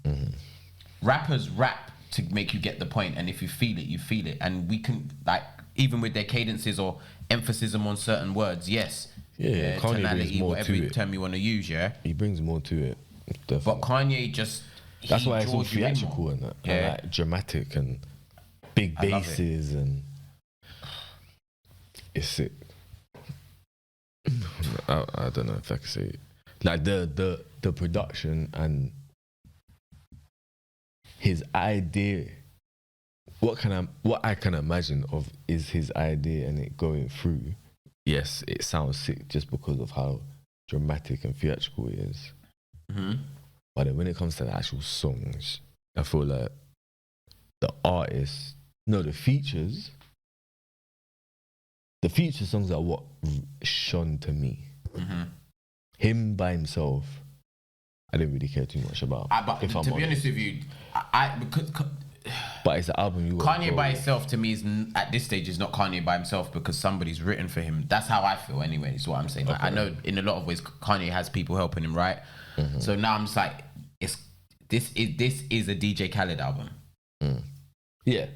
Rappers rap to make you get the point, and if you feel it, you feel it. And we can, like, even with their cadences or emphasis on certain words, yes. Yeah, Kanye brings more whatever to it. term you want to use, yeah. He brings more to it. Definitely. But Kanye just... That's why it's all draws you in theatrical more. and that. Yeah. And like dramatic and big I love it. basses and it's sick. I don't know if I can say it. Like the production and his idea. What I can imagine of is his idea and it going through. Yes, it sounds sick just because of how dramatic and theatrical it is. But then when it comes to the actual songs, I feel like the feature songs are what shone to me. Him by himself, I didn't really care too much about. But to be honest with you, but it's the album you got. Kanye by himself to me is at this stage is not Kanye by himself because somebody's written for him. That's how I feel anyway. Is what I'm saying. Like, I know in a lot of ways Kanye has people helping him, right? So now I'm just like, this is a DJ Khaled album. Yeah,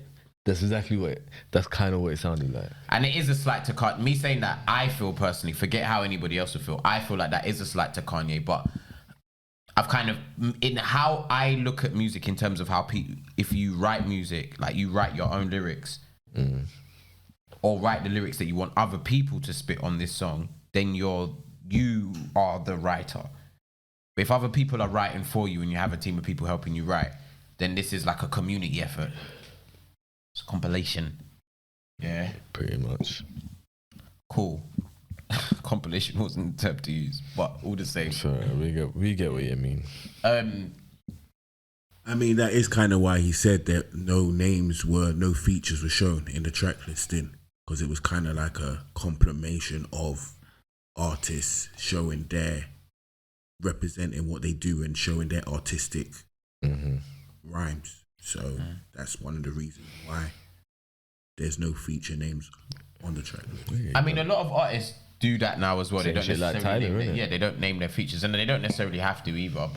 that's exactly that's kind of what it sounded like. And it is a slight to Kanye. Me saying that, I feel personally, forget how anybody else would feel. I feel like that is a slight to Kanye, but I've kind of, in how I look at music in terms of how people, if you write music, like you write your own lyrics, or write the lyrics that you want other people to spit on this song, then you are the writer. But if other people are writing for you and you have a team of people helping you write, then this is like a community effort. It's a compilation. Yeah. Pretty much. Cool. Compilation wasn't the term to use, but all the same. Sorry, we get what you mean. I mean, that is kind of why he said that no features were shown in the track listing, because it was kind of like a compilation of artists showing representing what they do and showing their artistic rhymes. So that's one of the reasons why there's no feature names on the track list. I mean, a lot of artists do that now as well. They Same don't shit like necessarily Tyler, innit? they don't name their features, and they don't necessarily have to either.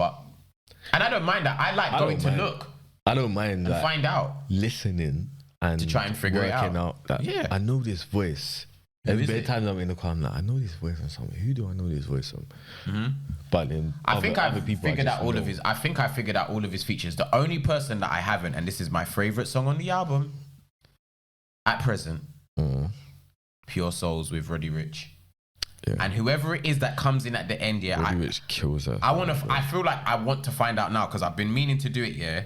And I don't mind that. I like going to look. I don't mind and like, find out, listening and to try and figure it working out. That, yeah, I know this voice. Every time I'm in the car, I'm like, I know this voice from somewhere. Who do I know this voice from? But then I think I figured out all of his features. The only person that I haven't, and this is my favorite song on the album at present, Pure Souls with Roddy Ricch. Yeah. And whoever it is that comes in at the end, Roddy Ricch kills her. I feel like I want to find out now because I've been meaning to do it. Yeah,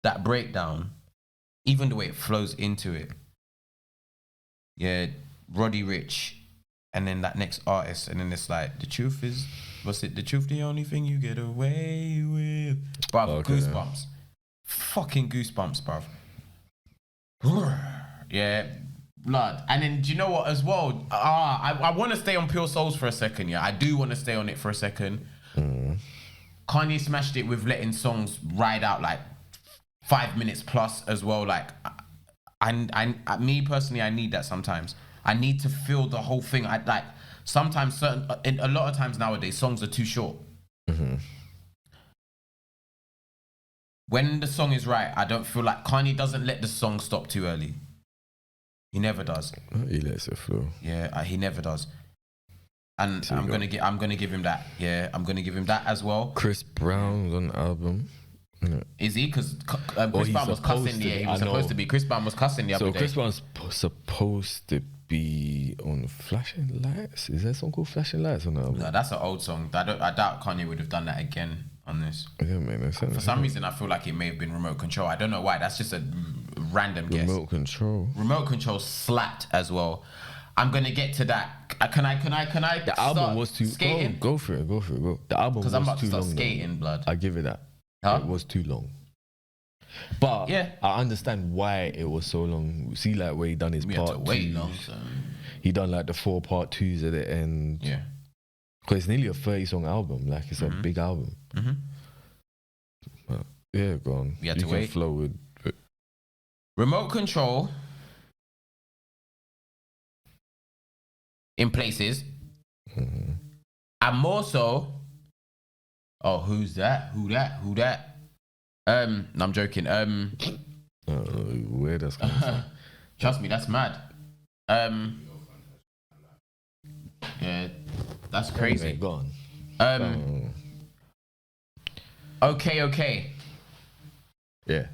that breakdown, even the way it flows into it. Yeah, Roddy Ricch, and then that next artist, and then it's like the truth is, the truth the only thing you get away with? Bruv, goosebumps, fucking goosebumps, bruv. Yeah. Blood. And then do you know what as well? I want to stay on Pure Souls for a second. Yeah, I do want to stay on it for a second. Kanye smashed it with letting songs ride out like 5 minutes plus as well. Like, me personally, I need that sometimes. I need to feel the whole thing. I like sometimes a lot of times nowadays songs are too short. When the song is right, I don't feel like Kanye doesn't let the song stop too early. He never does. He lets it flow. Yeah, he never does. And I'm gonna give him that. Yeah, I'm gonna give him that as well. Chris Brown's on the album. Is he? Because Chris Brown was cussing. Yeah, he was supposed to be. Chris Brown was cussing the other day. So Chris Brown's supposed to be on Flashing Lights. Is there a song called Flashing Lights on the album? No, that's an old song. I doubt Kanye would have done that again on this. Yeah, man. For some reason, I feel like it may have been Remote Control. I don't know why. That's just a random guess. Remote Control slapped as well. I'm gonna get to that. Can I? The album was too. Skating? Go for it. Go. The album was too long. Because I'm about to start skating, blood. I give it that. Huh? It was too long. But yeah, I understand why it was so long. See, like where he done his part. Had to wait long. So. He done like the 4 part 2s at the end. Yeah. Because it's nearly a 30-song album. Like it's a big album. But yeah, go on. You had to wait. Flow with Remote Control. in places. And more so, oh, who's that? Who that? No, I'm joking. Where that's coming from? Trust me, that's mad. Yeah, that's crazy. Go on. Okay. Yeah.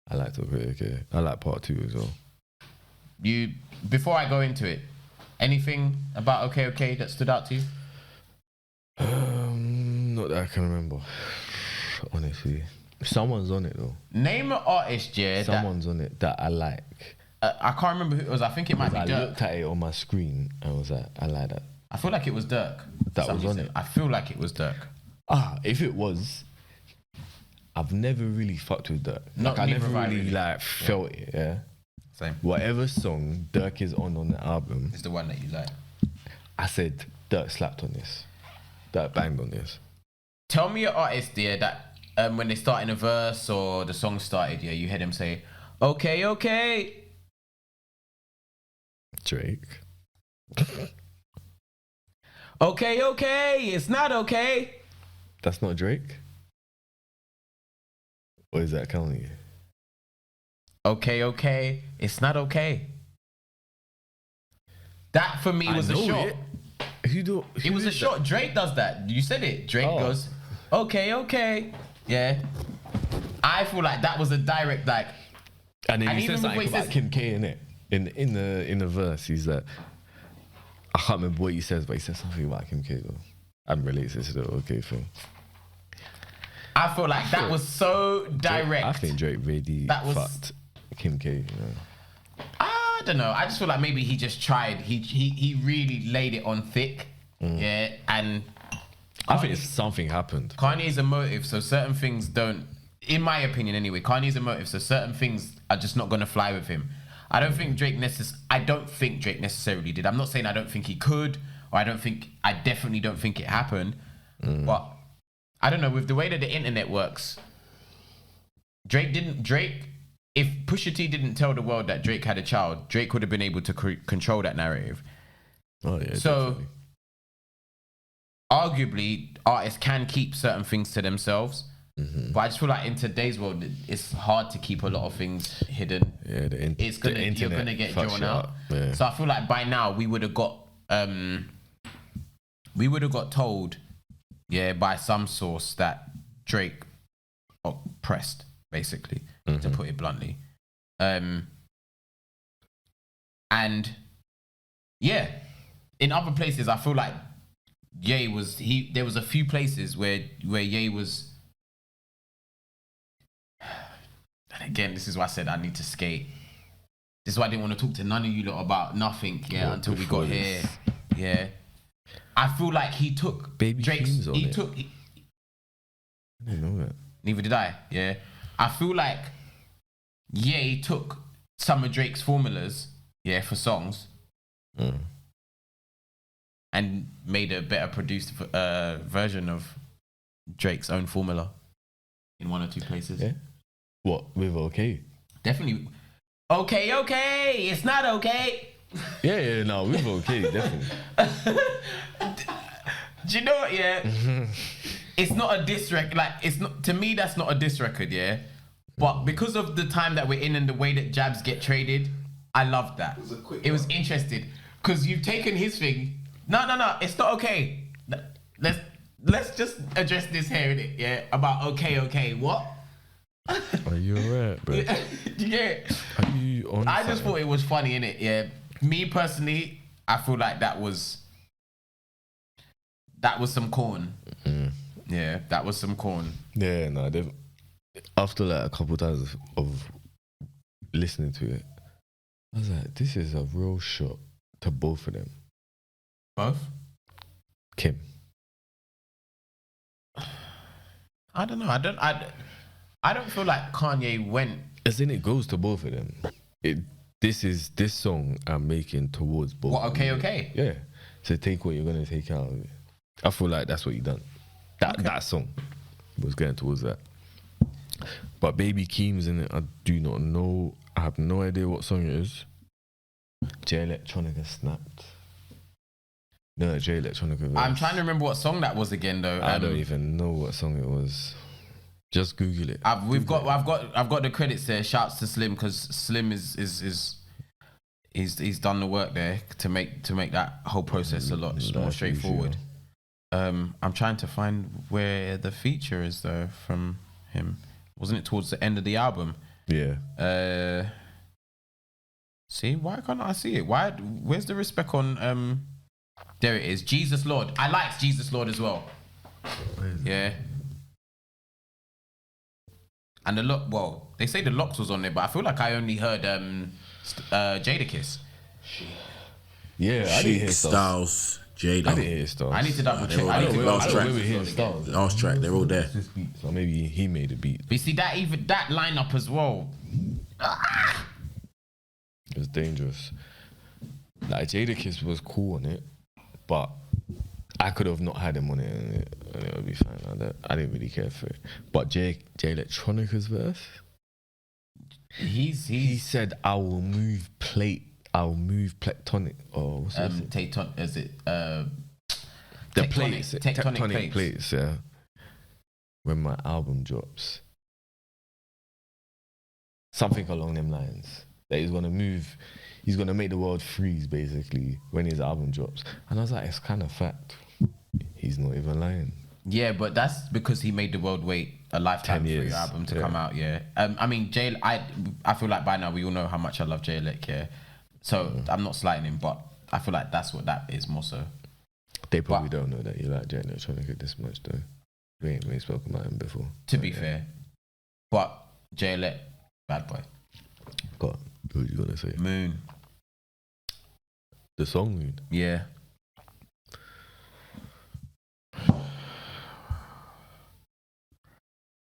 I like okay. I like part 2 as well. Before I go into it, anything about okay that stood out to you? Not that I can remember. Honestly. Someone's on it though. Name an artist, yeah. Someone's on it that I like. I can't remember who it was. I think it might be I Dirk. looked at it on my screen and was like, I like that. I feel like it was Dirk. That was on it. I feel like it was Dirk. If it was, I've never really fucked with Dirk. Not I neither never have I really really. like felt it, yeah. Same. Whatever song Dirk is on the album, It's the one that you like. I said Dirk slapped on this. Dirk banged on this. Tell me an artist, yeah, that when they start in a verse or the song started, yeah, you hear them say, okay. Drake. Okay, it's not okay. That's not Drake? Or is that Kanye? Okay, it's not okay. That for me was a short. It was a short. Drake does that. You said it. Drake goes, okay. Yeah. I feel like that was a direct like. And then and he even says something before he about says- Kim K in it. In the verse, he's like, I can't remember what he says, but he says something about Kim K though. And relates it to the okay thing. I feel like that was so direct. I think Drake really That was- fucked Kim K. You know? I don't know. I just feel like maybe he just tried. He really laid it on thick. Yeah, and I think something happened. Kanye's a motive, so certain things don't. In my opinion, anyway, Kanye's a motive, so certain things are just not gonna fly with him. I don't think Drake necessarily did. I'm not saying I don't think he could, or I definitely don't think it happened. But I don't know, with the way that the internet works, if Pusha T didn't tell the world that Drake had a child, Drake would have been able to control that narrative. Oh yeah. So, definitely. arguably, artists can keep certain things to themselves. But I just feel like in today's world, it's hard to keep a lot of things hidden. Yeah, You're gonna get fucks drawn you out. up. Yeah. So I feel like by now we would have got told, yeah, by some source that Drake oppressed, basically, to put it bluntly. And yeah, in other places I feel like Ye was there was a few places where Ye was. And again, this is why I said I need to skate. This is why I didn't want to talk to none of you lot about nothing, yeah, until we got here. Yeah. I feel like he took Baby Drake's. Keem's on He it. took. I didn't know that. Neither did I. Yeah. I feel like Ye took some of Drake's formulas, yeah, for songs, and made a better produced version of Drake's own formula in one or two places. Yeah. What with okay? Definitely. Okay, it's not okay. Yeah, no, with okay, definitely. Do you know what? Yeah, it's not a diss record. Like, it's not, to me, that's not a diss record. Yeah, but because of the time that we're in and the way that jabs get traded, I loved that. It was interesting because you've taken his thing. No, it's not okay. Let's just address this here, innit? Yeah, about okay, what? Are you alright, bro? Yeah. Are you on? I just thought it was funny, innit? Yeah. Me personally, I feel like that was some corn. Yeah, that was some corn. Yeah, no. After like a couple times of listening to it, I was like, this is a real shot to both of them. Both? Kim. I don't know. I don't feel like Kanye went. As in, it goes to both of them. This song I'm making towards both. What? of them. Okay. Yeah. So take what you're gonna take out of it. I feel like that's what you done. That song was going towards that. But Baby Keem's in it. I do not know. I have no idea what song it is. J Electronica snapped. No, Jay Electronica verse. I'm trying to remember what song that was again though. I don't even know what song it was. Just Google it. I've got the credits there. Shouts to Slim because Slim he's done the work there to make that whole process a lot more straightforward. I'm trying to find where the feature is though from him. Wasn't it towards the end of the album? Yeah. See, why can't I see it? Where's the respect on there it is, Jesus Lord. I like Jesus Lord as well. Yeah. And they say the Locks was on there, but I feel like I only heard Jadakiss. Yeah, I didn't hear Styles, Jada. I didn't hear Styles. I need to double check. I don't know I don't know where we hear Styles. Last track, they're all there. So maybe he made a beat. But you see that lineup as well. It was dangerous. Like Jadakiss was cool on it, but I could have not had him on it and it would be fine. I didn't really care for it. But Jay Electronica's verse, he said, "I will move tectonic." Or what's it? Is it The tectonic plates? Yeah. When my album drops, something along them lines. That he's gonna move. He's gonna make the world freeze basically when his album drops. And I was like, it's kind of fact. He's not even lying. Yeah, but that's because he made the world wait a lifetime for your album to come out. Yeah. I mean, I feel like by now we all know how much I love Jay Elec. Yeah. So I'm not slighting him, but I feel like that's what that is more so. They probably don't know that you like Jay Electronica this much though. We ain't spoken about him before. To be fair, but Jay Elec, bad boy. God, what are you gonna say? Moon. The song Moon. Yeah.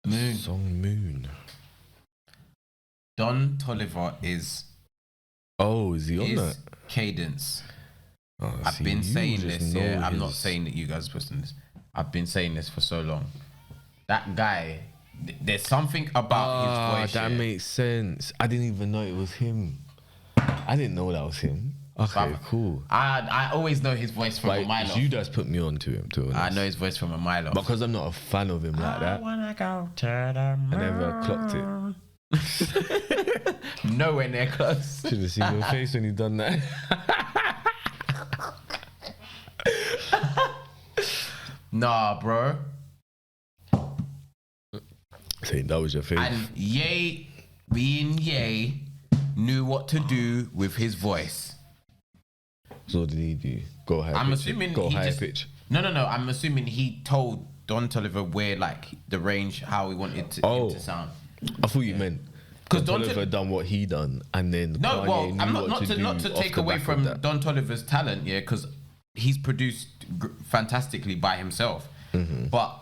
Moon. Song Moon. Don Toliver is. Oh, is he on that? Cadence. Oh, I've been saying this. Yeah, I'm not saying that you guys are posting this. I've been saying this for so long. That guy, there's something about his voice. That makes sense. I didn't even know it was him. I didn't know that was him. Okay, cool. I always know his voice from a mile off. You just put me on to him too. I know his voice from a mile off. Because I'm not a fan of him like that. I wanna go to the moon. I never clocked it. Nowhere near close. Should have seen your face when you done that. Nah, bro. Saying that was your face. And Ye, being Ye, knew what to do with his voice. So what did he do? Go high. I'm assuming go he high just, pitch. No. I'm assuming he told Don Toliver where, like, the range, how he wanted him to sound. I thought you meant because Don Toliver done what he done, and then no. Kanye Well, I'm not to take away from that. Don Toliver's talent, yeah, because he's produced fantastically by himself. Mm-hmm. But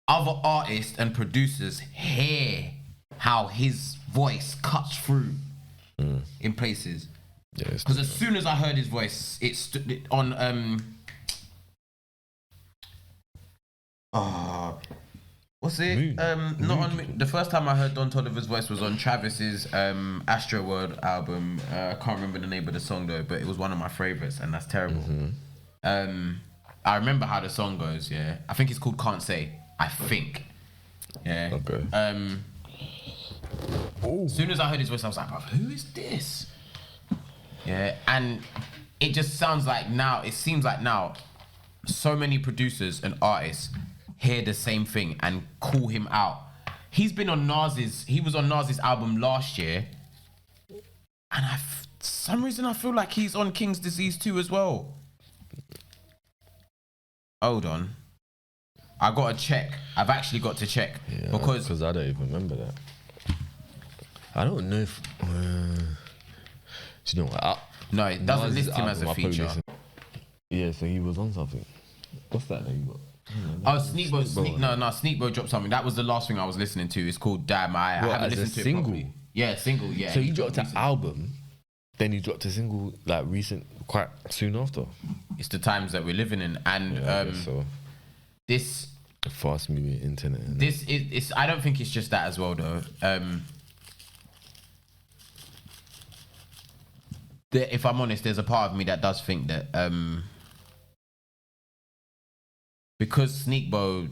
other artists and producers hear how his voice cuts through in places. Because as soon as I heard his voice, it stood on what's it? Moon. Not on the first time I heard Don Toliver's voice was on Travis's Astro World album. I can't remember the name of the song though, but it was one of my favorites, and that's terrible. I remember how the song goes. Yeah, I think it's called "Can't Say." I think. Yeah. Okay. As soon as I heard his voice, I was like, "Who is this?" Yeah, and it just sounds like now. It seems like now, so many producers and artists hear the same thing and call him out. He was on Nas's album last year, and for some reason I feel like he's on King's Disease 2 as well. Hold on, I gotta check. I've actually got to check because I don't even remember that. I don't know if. Do you know what? No, it doesn't Nas's list him as a album, feature. Yeah, so he was on something. What's that name you got? Oh, Sneakbo dropped something. That was the last thing I was listening to. It's called Damn. I haven't listened to single? it properly. Yeah, single. Yeah. So he dropped an album, then he dropped a single like quite soon after. It's the times that we're living in, and I guess so. This the fast moving internet. It's. I don't think it's just that as well though. If I'm honest, there's a part of me that does think that because Sneakbo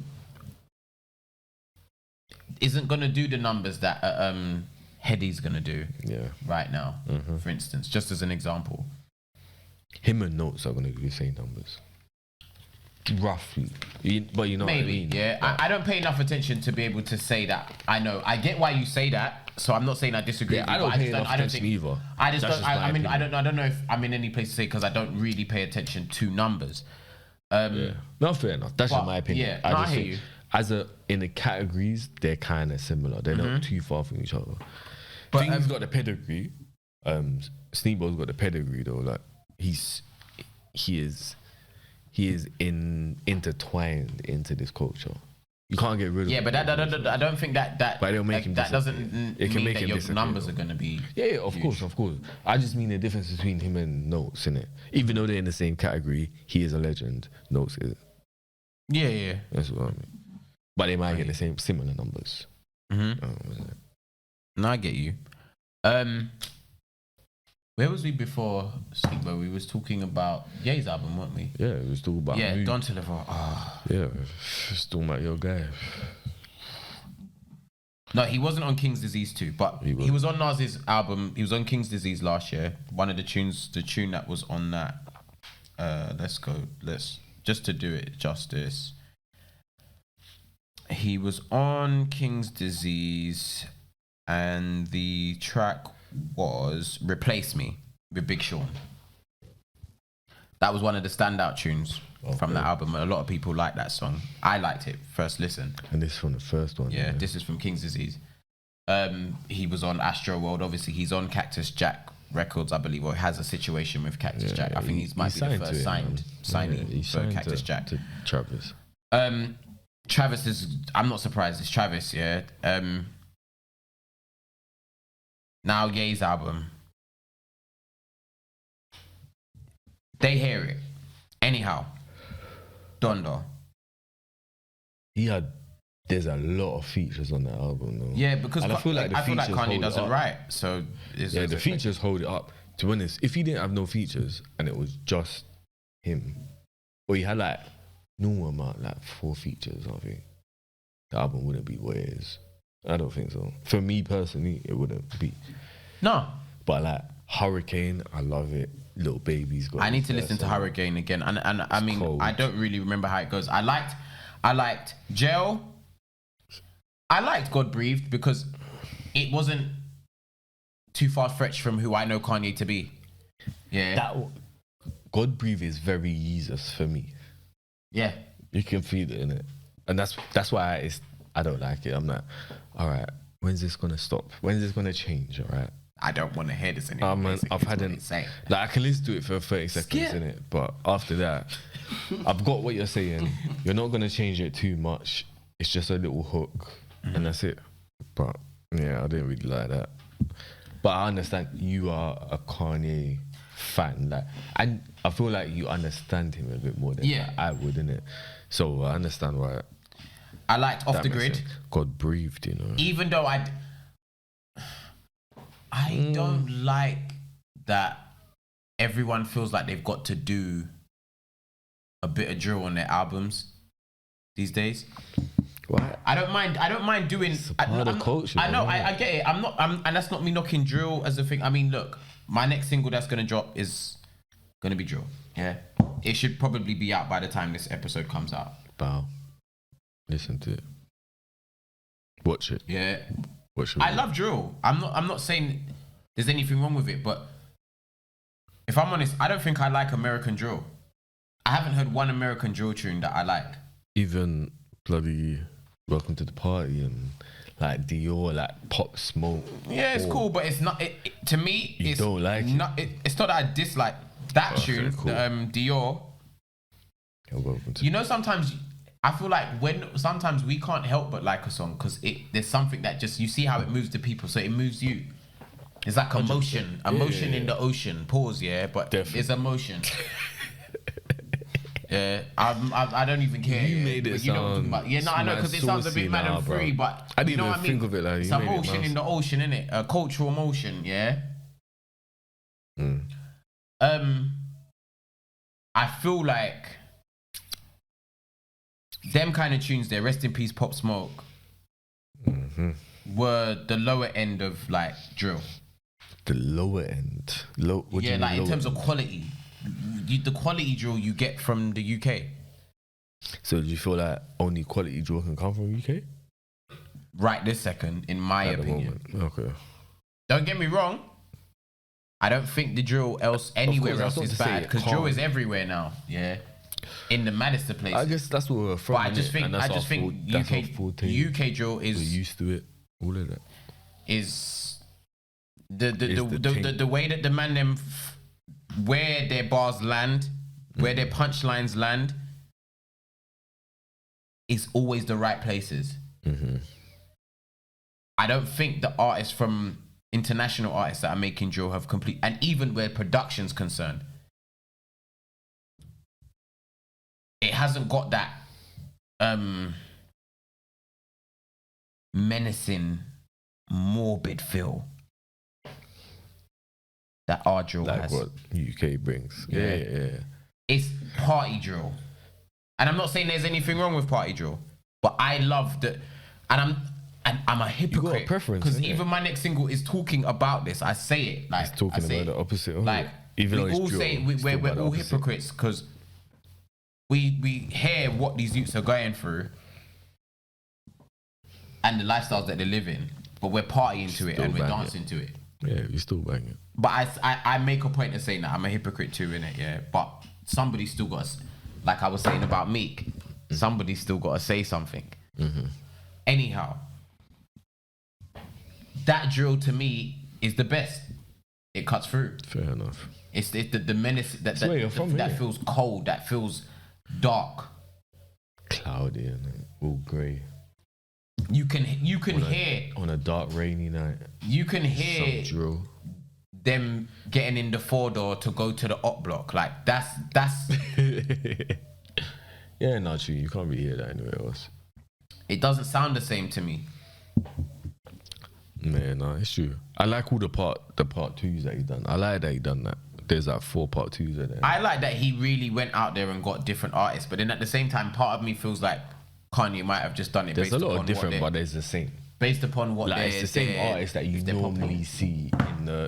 isn't gonna do the numbers that Headie's gonna do right now, for instance, just as an example. Him and Notes are gonna do the same numbers. Roughly. But you know Maybe, what I mean? yeah. I don't pay enough attention to be able to say that. I know. I get why you say that, so I'm not saying I disagree with you. I don't pay enough attention either. I just don't. I mean, I don't know if I'm in any place to say because I don't really pay attention to numbers. No, fair enough. That's just my opinion. Yeah, I hear you. In the categories, they're kind of similar. They're not too far from each other. But Thing's got the pedigree. Sneebo's got the pedigree though. Like he is intertwined into this culture. You can't get rid of. Yeah, but I don't think that. But it'll make him that doesn't mean make that him your disappear, numbers though. are gonna be. Yeah, of course. I just mean the difference between him and Notes, innit? Even though they're in the same category, he is a legend. Notes is. Yeah. That's what I mean. But they might get the same similar numbers. No, I get you. Where was we before Sneakbo? We was talking about Ye's album, weren't we? Yeah, it was talking about Don Toliver. Yeah, just talking about your guy. No, he wasn't on King's Disease 2, but he was on Nas's album. He was on King's Disease last year. One of the tune that was on that. Let's just to do it justice. He was on King's Disease, and the track was Replace Me with Big Sean. That was one of the standout tunes from that album. A lot of people like that song. I liked it first listen. And this is from the first one. Yeah, this is from King's Disease. He was on Astro World. Obviously, he's on Cactus Jack Records, I believe, or has a situation with Cactus Jack. I think he might be the first signee for Cactus Jack. To Travis. Travis is. I'm not surprised. It's Travis. Yeah. Now Ye's album. They hear it. Anyhow. Donda. There's a lot of features on that album though. Yeah, because I feel like Kanye does it right. So the features hold it up. To be honest, if he didn't have no features and it was just him, or he had like normal amount, like 4 features, I think the album wouldn't be what it is. I don't think so. For me personally, it wouldn't be. No. But like Hurricane, I love it. Little Baby's got. I need to listen to Hurricane again, and I mean, cold. I don't really remember how it goes. I liked Jail. I liked God Breathed because it wasn't too far-fetched from who I know Kanye to be. Yeah. That God Breathe is very Jesus for me. Yeah. You can feel it in it. And that's why I don't like it. I'm like, all right, when's this gonna stop? When's this gonna change? All right. I don't want to hear this anymore. I've had like I can listen to it for 30 seconds in it, but after that, I've got what you're saying. You're not gonna change it too much. It's just a little hook, and that's it. But yeah, I didn't really like that. But I understand you are a Kanye fan, like, and I feel like you understand him a bit more than I would, innit? So I understand why. I liked Off the Grid. God Breathed, you know. Even though I don't like that everyone feels like they've got to do a bit of drill on their albums these days. What? I don't mind doing. It's part of culture. I know. I get it. And that's not me knocking drill as a thing. I mean, look, my next single that's gonna drop is gonna be drill. Yeah, it should probably be out by the time this episode comes out. Wow. Listen to it. Watch it. Yeah. Watch it. I love drill. I'm not saying there's anything wrong with it, but if I'm honest, I don't think I like American drill. I haven't heard one American drill tune that I like. Even bloody Welcome to the Party and like Dior, like Pop Smoke. Yeah, it's cool, but it's not. To me, it's don't like not. It's not that I dislike that tune. Cool. Dior. You know, sometimes I feel like sometimes we can't help but like a song because there's something that just you see how it moves the people, so it moves you. It's like emotion in the ocean. Pause, yeah, but definitely. It's emotion. Yeah, I don't even care. You made it sound. I know because it sounds a bit mad and free, but I didn't even think of it like it's emotion in the ocean, innit? A cultural emotion, yeah. I feel like them kind of tunes there, Rest in Peace, Pop Smoke, were the lower end of like drill. The lower end. What do you mean like in lower terms end? of quality. The quality drill you get from the UK. So do you feel like only quality drill can come from UK? Right this second, in my At the opinion. moment. Okay. Don't get me wrong. I don't think the drill anywhere that's else not is to say bad it because drill can't. is everywhere now. Yeah, in the maddest of places. I guess that's what we're from. But I just think UK drill we're is used to it. All of that. is the the way that the man them where their bars land, where their punchlines land, is always the right places. I don't think the artists from international artists that are making drill have complete, and even where production's concerned, it hasn't got that menacing, morbid feel that our drill Like has. what UK brings. Yeah. It's party drill, and I'm not saying there's anything wrong with party drill, but I love that, and I'm a hypocrite preference, because innit? even my next single is talking about this. I say it like It's talking I say about it. the opposite of Like it. Even though we it's all drill, say it's still we're about the all opposite. hypocrites because we hear what these youths are going through and the lifestyles that they live in, but we're partying to it Still and we're bang it. dancing to it. Yeah, you still bang it. But I make a point of saying that I'm a hypocrite too, innit? Yeah. But somebody's still got to, like I was saying about Meek, somebody's still got to say something. Anyhow, that drill to me is the best. It cuts through. Fair enough. It's the menace that where you're from, that innit? feels cold, that feels dark. Cloudy and all grey. You can hear On a dark, rainy night. you can Some hear drill. them getting in the 4-door to go to the op block. Like that's Yeah, not true. You can't really hear that anywhere else. it doesn't sound the same to me. Man, no, it's true. I like all the part twos that he's done. I like that he done that. There's like 4 part twos in there. I like that he really went out there and got different artists, but then at the same time, part of me feels like Kanye might have just done it. There's based a lot upon of different, what but there's the same. based upon what Like it's the same artists that you if they're normally popular. see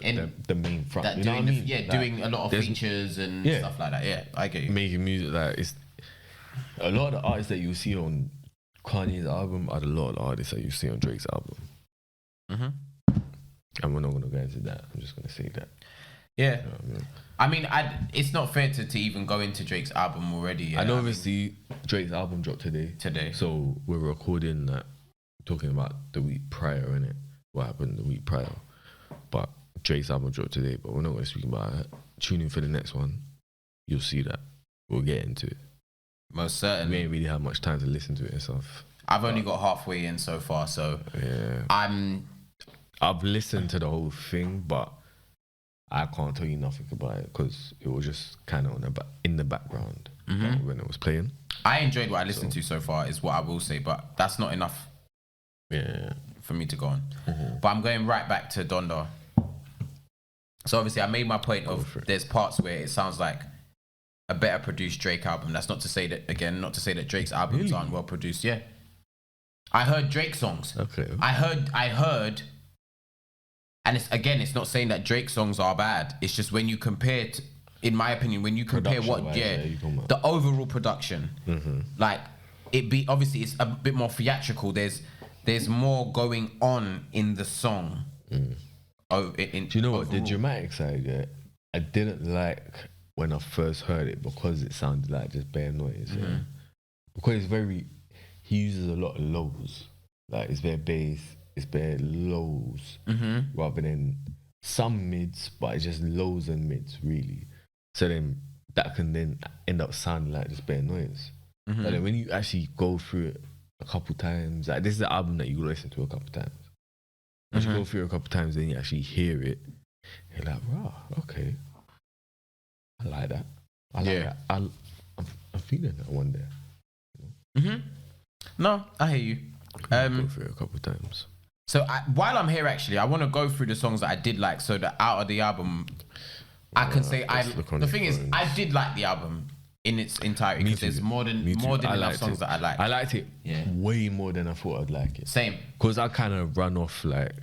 in the main front. That You know what I doing mean? Like, doing a lot of there's- features and Yeah. stuff like that. Yeah, I get you. making music. Like it's a lot of the artists that you see on Kanye's album are a lot of the artists that you see on Drake's album. And we're not gonna go into that. I'm just gonna say that. Yeah. You know what I mean? I mean, it's not fair to even go into Drake's album already. Yeah? I know mean, obviously Drake's album dropped today. So we're recording that, talking about the week prior, innit? What happened the week prior. But Drake's album dropped today, but we're not going to speak about it. Tune in for the next one. You'll see that. We'll get into it. most We certainly. ain't really had much time to listen to it and stuff. I've only got halfway in so far, so Yeah. I've listened to the whole thing, but I can't tell you nothing about it because it was just kind of in the background when it was playing. I enjoyed what I listened to so far, is what I will say, but that's not enough Yeah. for me to go on. But I'm going right back to Donda. So obviously I made my point Go of for it. there's parts where it sounds like a better produced Drake album. That's not to say that Drake's albums Really? aren't well produced. Yeah. I heard Drake songs. Okay. I heard, and it's not saying that Drake songs are bad. It's just when you compare, in my opinion, when you compare Production-wise, you talking about. the overall production, like obviously it's a bit more theatrical. There's more going on in the song. Do you know what? The overall. dramatic side, yeah, I didn't like when I first heard it because it sounded like just bare noise. Yeah? Because he uses a lot of lows. Like it's bare bass, it's bare lows, rather than some mids, but it's just lows and mids, really. So then that can then end up sounding like just bare noise. But then when you actually go through it a couple times, like this is an album that you listen to a couple times. Once you go through it a couple times, then you actually hear it. You're like, wow, okay, I like that. I like that. I'm feeling that one day. No, I hear you. Go through it a couple times. So while I'm here, actually, I want to go through the songs that I did like, so that out of the album, I can say let's look on the your thing is, phones. I did like the album. in its entirety, because there's more than enough songs that I like. I liked it way more than I thought I'd like it. Same. Because I kind of run off like...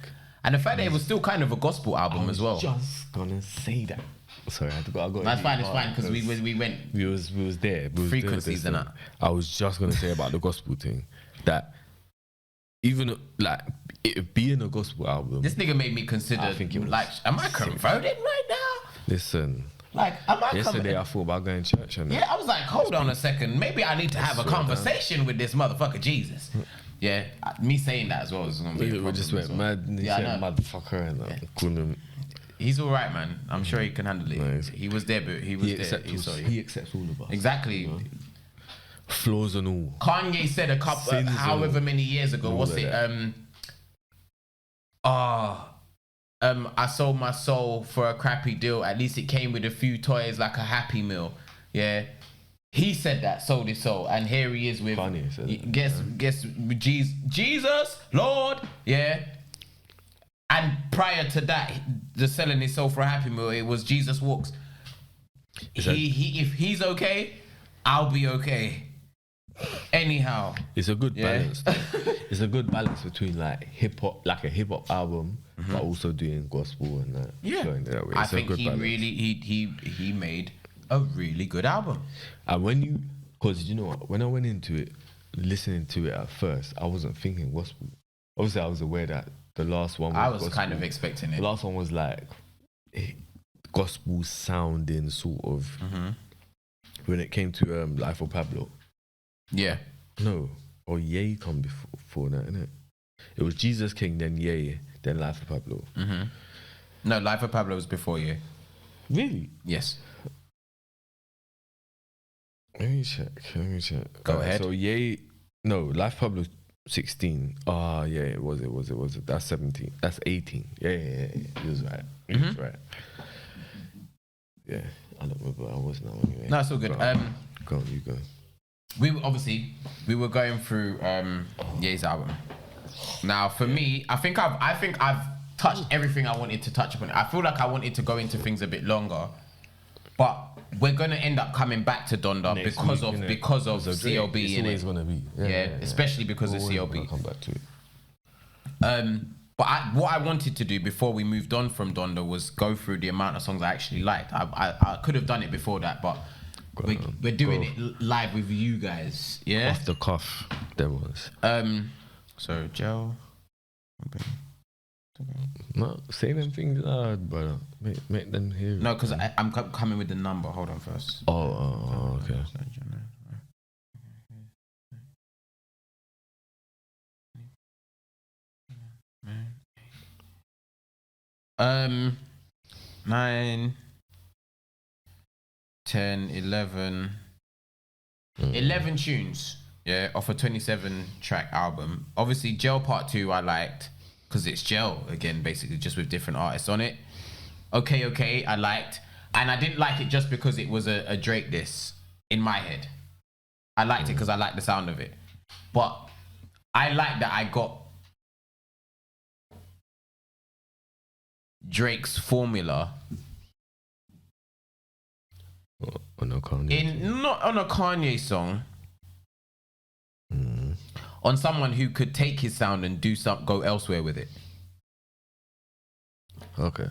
And the fact that it was still kind of a gospel album as well. Just gonna say that. Sorry, I got. That's fine. It's fine because we went. We was there. Frequencies and that. I was just gonna say about the gospel thing that even like it being a gospel album. This nigga made me consider. I think it was like, am I converted right now? Listen. Like, am I yesterday I thought about going to church and I was like, hold on a second. Maybe I need to have a conversation with this motherfucker Jesus. Yeah, me saying that as well is gonna be. We just went mad. Motherfucker, and calling him. He's all right, man. I'm sure he can handle it. Nice. He was there, but he was there. He accepts all of us. Exactly. You know? Flaws and all. Kanye said a couple, however many years ago. What's it? I sold my soul for a crappy deal. At least it came with a few toys like a Happy Meal. Yeah. He said that, sold his soul, and here he is with Kanye said that. Guess Jesus, Lord, yeah. And prior to that, the selling his soul for a Happy Meal, it was Jesus Walks. If he's okay, I'll be okay. Anyhow, it's a good balance. It's a good balance between like hip hop, like a hip hop album, but also doing gospel and that. That way. I think he balance. He made a really good album. And because you know what, when I went into it, listening to it at first, I wasn't thinking gospel. Obviously, I was aware that the last one was gospel. Kind of expecting it. The last one was like gospel sounding sort of. When it came to Life of Pablo. Yeah. No. Or Ye come before that, innit? It was Jesus King, then Ye, then Life of Pablo. No, Life of Pablo was before Ye. Really? Yes. Let me check. Go ahead. So Ye, no, Life of Pablo 16. Oh, yeah, it was. That's 17. That's 18. Yeah. He was right. He was right. Yeah. I don't remember. I wasn't that anyway. No, it's all good. Go on, you go. We were going through Ye's album. Now, for me, I think I've touched everything I wanted to touch upon. I feel like I wanted to go into things a bit longer, but we're gonna end up coming back to Donda because of CLB. It's always gonna be. Yeah, especially because of CLB. I'll come back to it. But what I wanted to do before we moved on from Donda was go through the amount of songs I actually liked. I could have done it before that, but we're doing it live with you guys. Yeah. Off the cuff, there was. So gel. Okay. No, say them things loud, brother. Make them hear. No, because I'm coming with the number. Hold on first. Oh, okay. 9, 10, 11. 11 tunes, yeah, off a 27 track album. Obviously, Gel Part 2 I liked because it's Gel again, basically just with different artists on it. Okay, I liked, and I didn't like it just because it was a Drake diss in my head. I liked it because I liked the sound of it, but I like that I got Drake's formula on a Kanye not on a Kanye song, on someone who could take his sound and go elsewhere with it. Okay.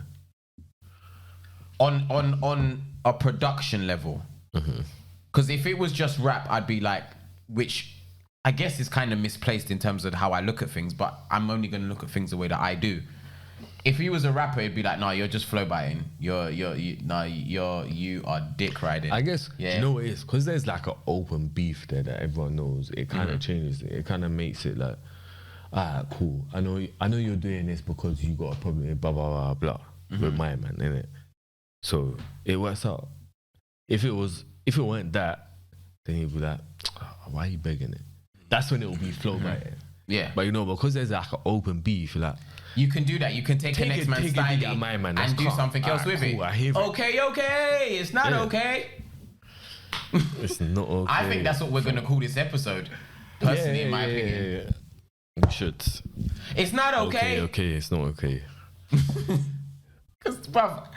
On a production level, because if it was just rap, I'd be like, which I guess is kind of misplaced in terms of how I look at things, but I'm only going to look at things the way that I do. If he was a rapper, it'd be like, no, you're just flow biting. You are dick riding. I guess, you know what it is? Because there's like an open beef there that everyone knows. It kind of changes it. It kind of makes it like, alright, cool. I know you're doing this because you got a problem with blah, blah, blah, blah with my man, innit? So it works out. If it weren't that, then he'd be like, why are you begging it? That's when it will be flow biting. Yeah. But you know, because there's like an open beef, like, you can do that. You can take the next man's style and do something else with it. Okay, it's not okay. It's not okay. I think that's what we're gonna call this episode. Personally, in my opinion. We should. It's not okay. Okay, it's not okay. Because, bruv,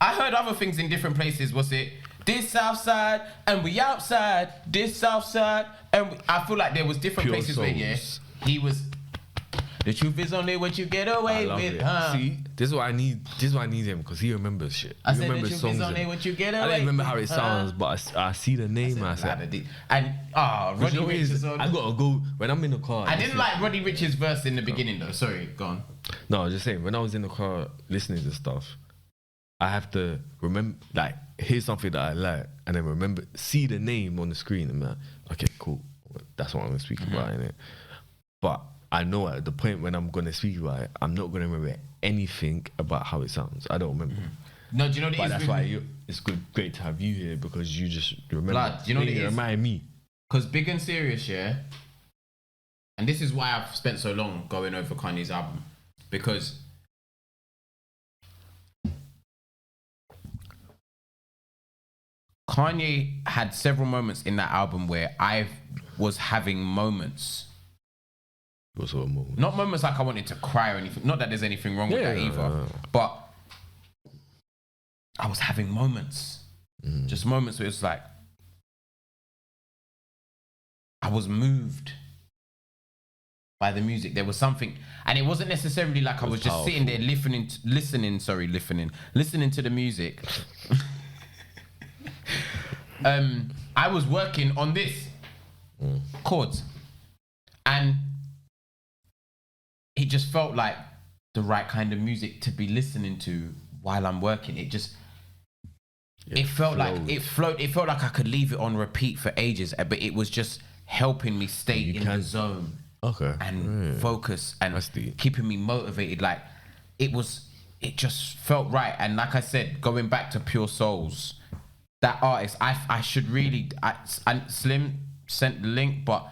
I heard other things in different places. What's it? this south side, and we outside. This south side, and I feel like there was different Pure places where he was. The truth is only what you get away with. See, this is why I need him because he remembers shit. I He said the remembers truth songs. is only what you get away. I don't remember how it with, sounds, but I see the name. And I said, and Roddy Ricch is on. I gotta go when I'm in the car. I didn't like Roddy Rich's verse in the beginning though. Sorry, go on. No, I was just saying when I was in the car listening to stuff, I have to remember, like, hear something that I like, and then remember, see the name on the screen, and be like, okay, cool, that's what I'm gonna speak about, innit? But I know at the point when I'm gonna speak about it, I'm not gonna remember anything about how it sounds. I don't remember. No, do you know what it But is? that's why it's great to have you here because you just remember. Blood, do you know what it is? Remind me. Because Big and Serious, yeah, and this is why I've spent so long going over Kanye's album, because Kanye had several moments in that album where I was having moments. What sort of moment? Not moments like I wanted to cry or anything. Not that there's anything wrong with that either. But I was having moments. Just moments where it's like, I was moved by the music. There was something, and it wasn't necessarily like I was just sitting there listening to the music. I was working on this chords, and it just felt like the right kind of music to be listening to while I'm working. It felt like it flowed. It felt like I could leave it on repeat for ages, but it was just helping me stay in the zone, and focus, and keeping me motivated. Like it just felt right. And like I said, going back to Pure Souls, that artist, I should really. And Slim sent the link, but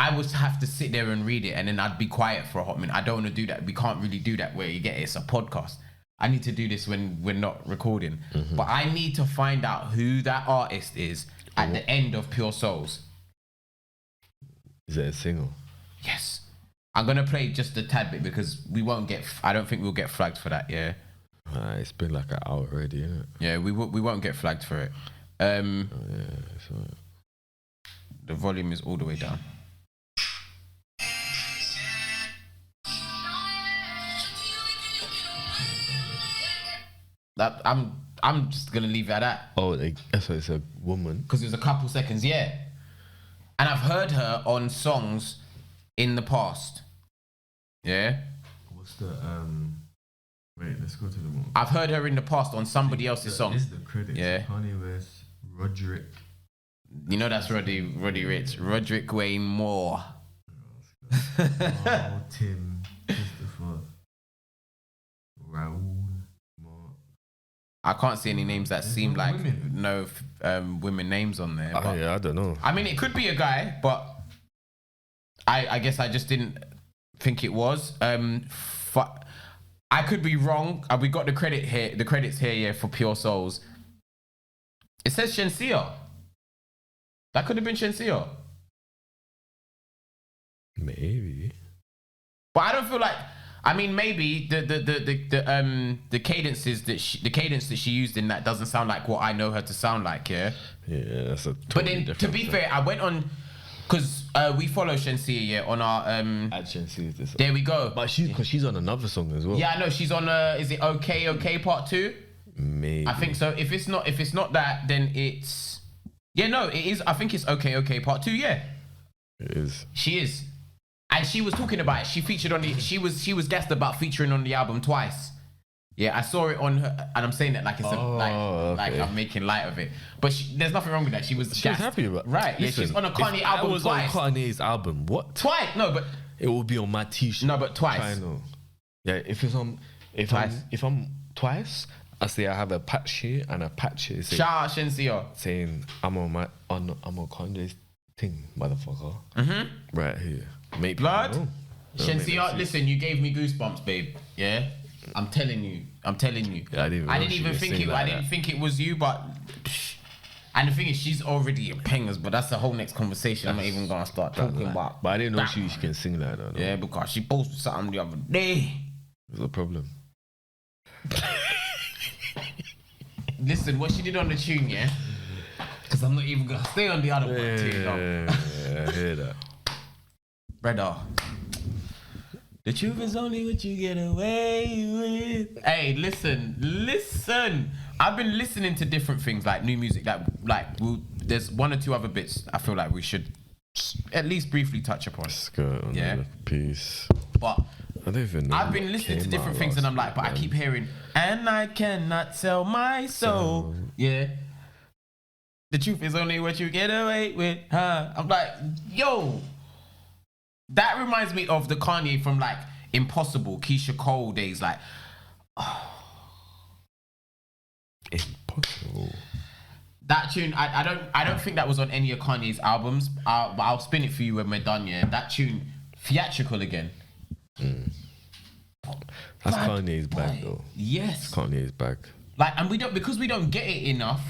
I would have to sit there and read it, and then I'd be quiet for a hot minute. I don't want to do that. We can't really do that where you get it. It's a podcast. I need to do this when we're not recording. But I need to find out who that artist is at the end of Pure Souls. Is it a single? Yes. I'm going to play just a tad bit because we won't get... I don't think we'll get flagged for that, yeah? It's been like an hour already, isn't it? Yeah, we won't get flagged for it. It's all right. The volume is all the way down. That I'm just gonna leave it at that. Oh, so it's a woman. Because it was a couple seconds, yeah. And I've heard her on songs in the past. Yeah. What's the Wait, let's go to the one. I've heard her in the past on somebody else's song. This is the credits. Yeah. Kanye West, Roderick. You know that's Roddy Ricch. Roderick Wayne Moore. Tim, Christopher, Raoul. I can't see any names that seem like women names on there. But, yeah, I don't know. I mean, it could be a guy, but I guess I just didn't think it was. I could be wrong. We got the credits here, yeah, for Pure Souls. It says Shenseea. That could have been Shenseea. Maybe. But I don't feel like. I mean, maybe the cadences that she used in that doesn't sound like what I know her to sound like. Yeah. Yeah, that's a. But then, to be fair, I went on because we follow Shenseea, yeah, on our At Shenseea, this. There we go. But she's on another song as well. Yeah, I know she's on. Is it Okay Part 2? Maybe. I think so. If it's not that, then it's. Yeah, no, it is. I think it's Okay Part 2. Yeah. It is. She is. And she was talking about it. She featured on the. She was gassed about featuring on the album twice. Yeah, I saw it on her, and I'm saying that like it's like I'm making light of it. But there's nothing wrong with that. She was happy about it. Right? Listen, yeah, she's on a Kanye album was twice. On Kanye's album, what? Twice? No, but it will be on my T-shirt. No, but twice. I know. Yeah, if I'm twice, I say I have a patch here and a patch here. Shout out Shenseea. Saying I'm on Kanye's thing, motherfucker. Right here. Make blood. Shenseea, listen, you gave me goosebumps, babe. Yeah, I'm telling you. Yeah, I didn't even think it. I didn't think it was you, but. And the thing is, she's already in pengers, but that's the whole next conversation. I'm not even gonna start talking about. But I didn't know she can sing like that. No. Yeah, because she posted something the other day. What's the problem? listen, what she did on the tune, yeah? Because I'm not even gonna stay on the other one too long. Yeah, I hear that. Brother, the truth is only what you get away with. Hey, listen. I've been listening to different things, like new music. There's one or two other bits I feel like we should at least briefly touch upon. Let's go on Yeah. Peace. But I don't even know. I've been listening to different things, and I'm like, but I keep hearing, and I cannot sell my soul. Yeah. The truth is only what you get away with, huh? I'm like, yo. That reminds me of the Kanye from like Impossible, Keisha Cole days. Like, Impossible. That tune, I don't think that was on any of Kanye's albums. But I'll spin it for you when we're done. Yeah, that tune, theatrical again. That's Kanye's bag though. Yes, Kanye's bag. Like, and we don't get it enough,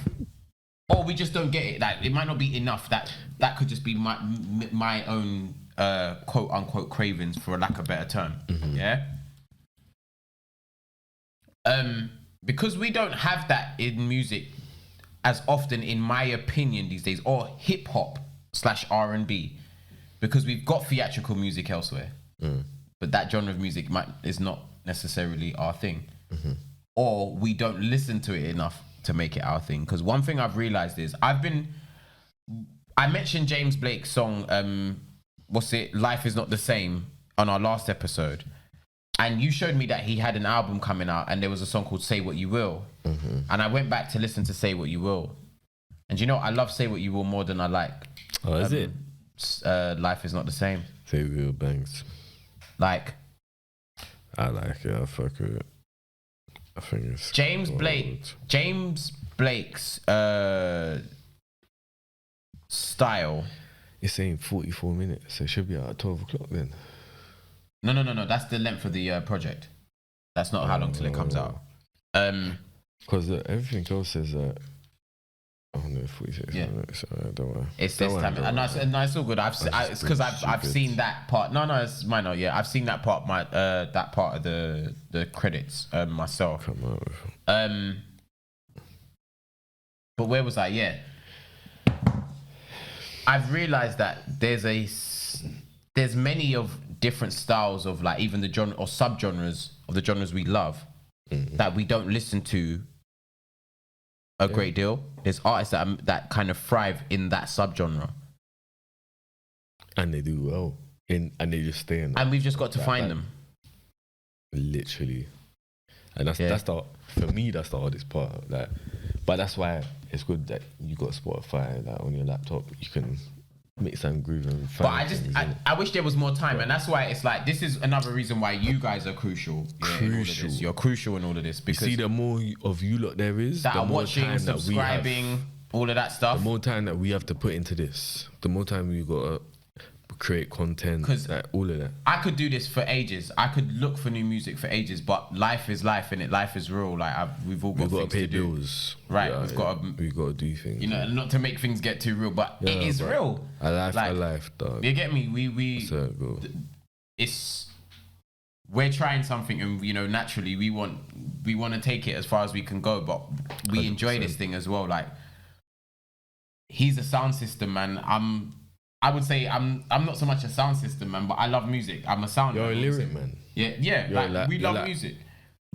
or we just don't get it. Like, it might not be enough. That could just be my own quote unquote cravings, for a lack of a better term. Yeah. Because we don't have that in music as often, in my opinion, these days, or hip hop / R&B, because we've got theatrical music elsewhere, but that genre of music is not necessarily our thing, or we don't listen to it enough to make it our thing. Because one thing I've realized is I mentioned James Blake's song, Life Is Not the Same, on our last episode, and you showed me that he had an album coming out, and there was a song called Say What You Will, and I went back to listen to Say What You Will, and you know, I love Say What You Will more than I like is it Life Is Not the Same. Say Real Banks. Like, I like it. I fuck with it. I think it's James Blake's style. It's saying 44 minutes, so it should be out at 12 o'clock then. No. That's the length of the project. That's not how long till it comes out. Because everything else says that. Oh no, 46 minutes. Don't worry. It's this time. No, it's all good. It's because I've seen that part. No, it's minor. Yeah, I've seen that part. That part of the credits myself. Come on. But where was I? Yeah. I've realized that there's many of different styles of, like, even the genre or subgenres of the genres we love that we don't listen to a great deal. There's artists that kind of thrive in that subgenre, and they do well, and they just stay in. And we've just got to find them. Literally, and that's the, for me, that's the hardest part. Like, but that's why it's good that you got Spotify, like, on your laptop. You can mix and groove and find. But I wish there was more time, and that's why it's like, this is another reason why you guys are crucial. In all of this. You're crucial in all of this, because you see, the more of you lot there is, that the are more watching, time subscribing, that we have, all of that stuff. the more time that we have to put into this, the more time we gotta create content, like, all of that. I could do this for ages. I could look for new music for ages, but life is life, innit? Life is real. Like, we've all got things pay to do. bills, right? Yeah, we've got to do things. You know, not to make things get too real, but it is real. A life, dog. You get me? We're trying something, and, you know, naturally we want to take it as far as we can go, but we 100%. Enjoy this thing as well. Like, he's a sound system man. I would say I'm not so much a sound system man, but I love music. I'm a sound. You're a lyric man. Yeah. Like, we love music,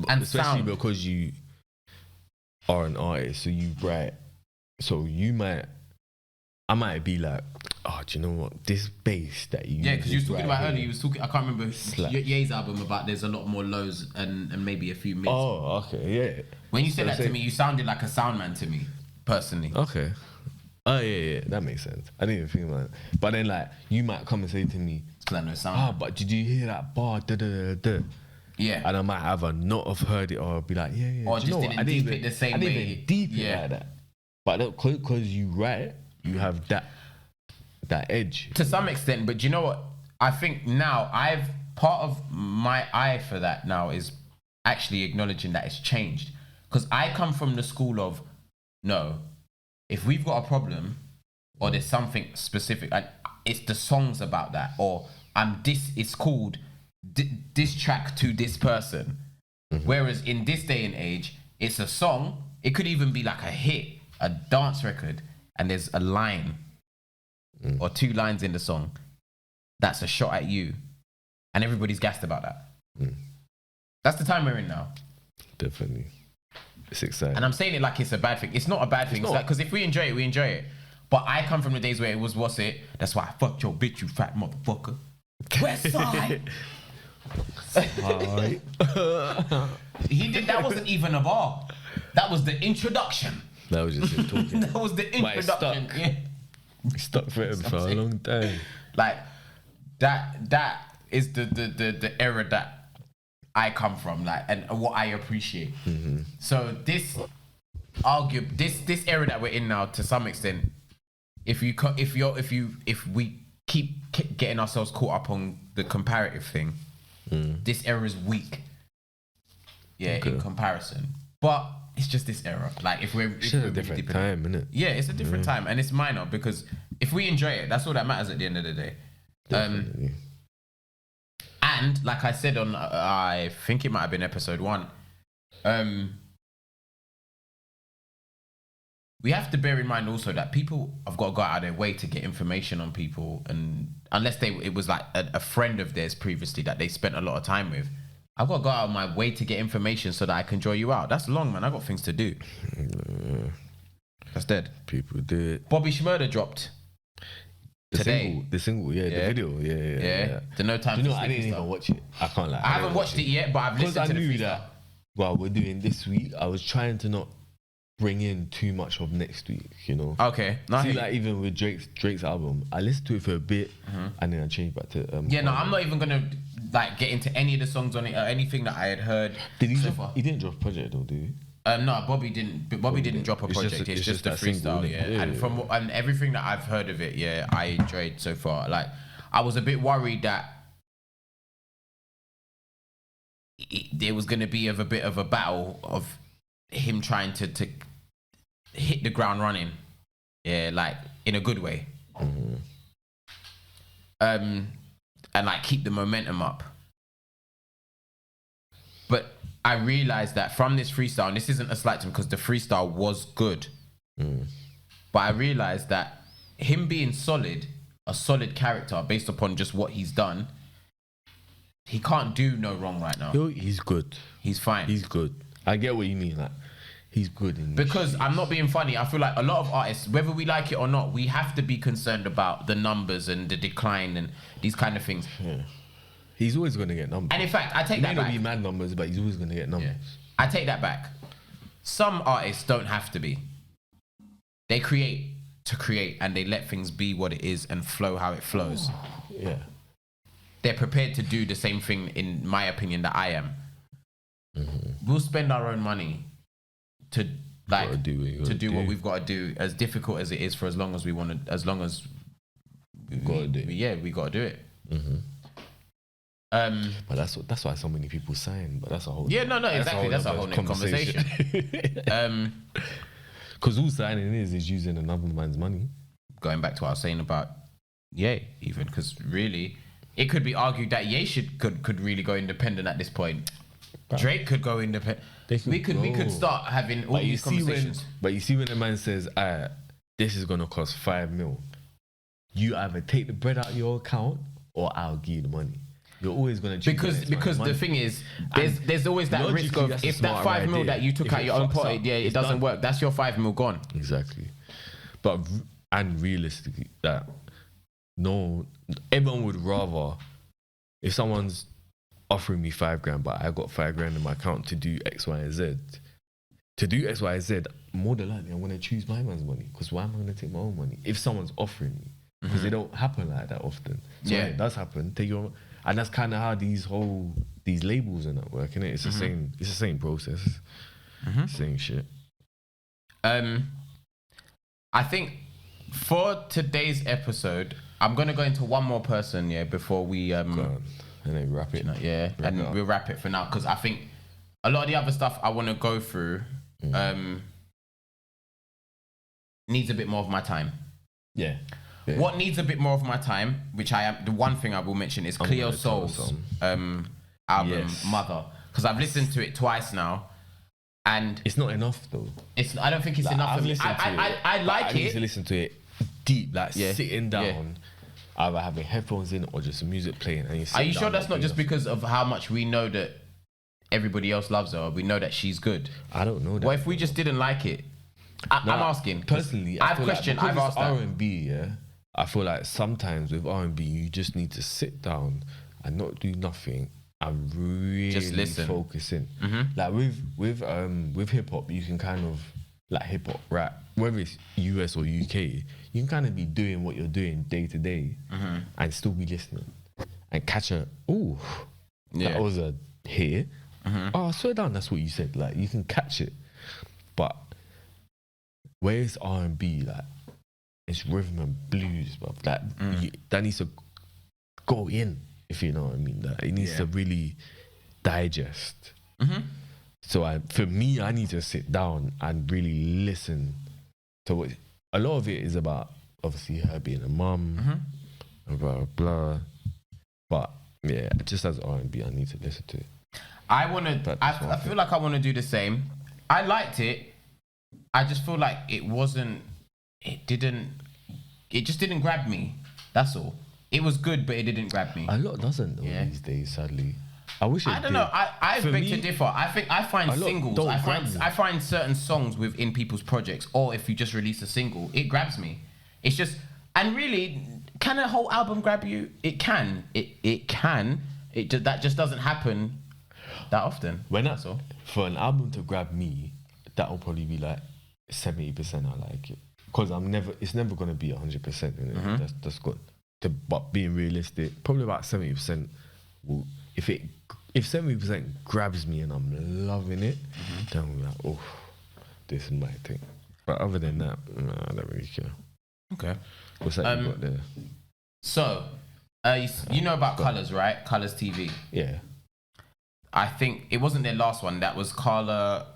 and especially sound. because you are an artist, so you write. So I might be like, oh, do you know what? This bass that you because you was talking about earlier. You was talking. I can't remember Ye's album about. There's a lot more lows and maybe a few mids. Oh, okay, yeah. When you said that to me, you sounded like a sound man to me, personally. Okay. Oh yeah, that makes sense. I didn't even think about it. But then, like, you might come and say to me, because I know sound. But did you hear that bar? Yeah. And I might have not have heard it, or be like, yeah. Or just didn't deep it the same way. I didn't even deep it like that. But because you write, you have that edge. To some extent, but do you know what? I think now part of my eye for that now is actually acknowledging that it's changed. Because I come from the school of, no, if we've got a problem or there's something specific, and it's the songs about that, or it's called this track to this person. Whereas in this day and age, it's a song. It could even be like a hit, a dance record, and there's a line or 2 lines in the song that's a shot at you, and everybody's gassed about that. That's the time we're in now. Definitely. It's exciting. And I'm saying it like it's a bad thing. It's not a bad thing. It's like, because if we enjoy it, we enjoy it. But I come from the days where it was, what's it? That's why I fucked your bitch, you fat motherfucker. West side. Alright. That wasn't even a bar. That was the introduction. That was just him talking. That was the But it introduction. stuck. Yeah. He stuck for him for a long time. Like that is the era that I come from, like, and what I appreciate. So this era that we're in now, to some extent, if we keep getting ourselves caught up on the comparative thing, this era is weak. Yeah, in comparison. But it's just this era. Like, if we're It's a different time, innit? Yeah, it's a different time, and it's minor, because if we enjoy it, that's all that matters at the end of the day. Definitely. And like I said on, I think it might have been episode 1, we have to bear in mind also that people have got to go out of their way to get information on people, and unless it was like a friend of theirs previously that they spent a lot of time with, I've got to go out of my way to get information so that I can draw you out. That's long, man. I got things to do. That's dead. People do it. Bobby Shmurda dropped today. The single, the video, yeah. The No Time Do you know for what? I didn't Sleepy even stuff. watch it. I can't lie. I haven't watched it yet, but I've because listened I to the knew freestyle. that while we're doing this week, I was trying to not bring in too much of next week, you know. Okay. No, See, like even with Drake's album, I listened to it for a bit and then I changed back to yeah, no, I'm not even gonna like get into any of the songs on it or anything that I had heard. Did he so drop? far. He didn't drop a project though, did he? No, Bobby didn't. Bobby didn't drop a It's just project. a- It's it's just just a that single, freestyle, innit? yeah. And Yeah. from and everything that I've heard of it, yeah, I enjoyed so far. Like, I was a bit worried that there was gonna be a bit of a battle of him trying to hit the ground running, yeah, like in a good way, and like keep the momentum up. But I realized that from this freestyle, and this isn't a slight to him because the freestyle was good, but I realized that him being a solid character based upon just what he's done, he can't do no wrong right now. He's good. He's fine. He's good. I get what you mean. Like, he's good in Because I'm not being funny. I feel like a lot of artists, whether we like it or not, we have to be concerned about the numbers and the decline and these kind of things. Yeah. He's always going to get numbers. And in fact, I take He that may not back. be mad numbers, but he's always going to get numbers. I take that back. Some artists don't have to be. They create to create, and they let things be what it is and flow how it flows. Yeah. They're prepared to do the same thing, in my opinion, that I am. We'll spend our own money to like Gotta do what you gotta do do. what we've got to do, as difficult as it is, for as long as we want to, as long as we Gotta do. we got to do it. But that's why so many people sign. But that's a whole. Yeah, no, exactly. That's a whole nother conversation. Because all signing is using another man's money. Going back to what I was saying about Ye, even, because really, it could be argued that Ye could really go independent at this point. Drake could go independent. We could start having all these conversations. But you see when the man says, this is gonna cost 5 mil, you either take the bread out of your account or I'll give you the money. You're always gonna choose because the thing is, there's always that risk of, that's a if that smart 5 mil idea. that you took If out it your own fucks pocket, up, yeah, it it's doesn't done. work. That's your 5 mil gone. Exactly. But and realistically, that no, everyone would rather, if someone's offering me $5,000, but I got $5,000 in my account to do X, Y, and Z. To do X, Y, and Z, more than likely I'm gonna choose my man's money. Because why am I gonna take my own money if someone's offering me? Because they don't happen like that often. So when it does happen, take your, and that's kind of how these labels are not working. It's the same. It's the same process. Same shit. I think for today's episode, I'm gonna go into one more person, before we Go on. And then wrap it. We'll wrap it for now, because I think a lot of the other stuff I want to go through needs a bit more of my time. Yeah. What needs a bit more of my time, which I am, the one thing I will mention is Cleo Soul's album, Yes. Mother, because I've listened to it twice now, And It's not enough though. I don't think it's enough I've for me. listened to it, I like I need to it. listen to it deep, like Yeah. sitting down, either having headphones in or just music playing. And Are you sure that's not just because of how much we know that everybody else loves her? We know that she's good. I don't know that. What if we just didn't like it? I'm asking. Personally, I've questioned. I've asked that. R&B, yeah. I feel like sometimes with R&B, you just need to sit down and not do nothing and really Just listen. focus in. Like with hip hop, you can kind of like hip hop rap, whether it's US or UK, you can kind of be doing what you're doing day to day and still be listening and catch a that was a hit. Oh, I swear down, that's what you said. Like you can catch it, but where's R&B? Like it's rhythm and blues, but that needs to go in. If you know what I mean, that it needs to really digest. So for me, I need to sit down and really listen to what. A lot of it is about obviously her being a mum, and blah blah blah. But yeah, just as R&B, I need to listen to it. I feel like I want to do the same. I liked it. I just feel like it just didn't grab me. That's all. It was good, but it didn't grab me. A lot doesn't though these days, sadly. I wish I don't know. I beg to differ. I find singles. I find certain songs within people's projects, or if you just release a single, it grabs me. It's just, and really, can a whole album grab you? It can. It can. That just doesn't happen that often. That's all. For an album to grab me, that will probably be like 70%. I like it because it's never gonna be 100%. That's good. But being realistic, probably about 70% will. If 70% grabs me and I'm loving it, then I'm like, oh, this is my thing. But other than that, no, I don't really care. Okay. What's that you got there? So, you know about Colours, right? Colours TV. Yeah. I think it wasn't their last one. That was Carla.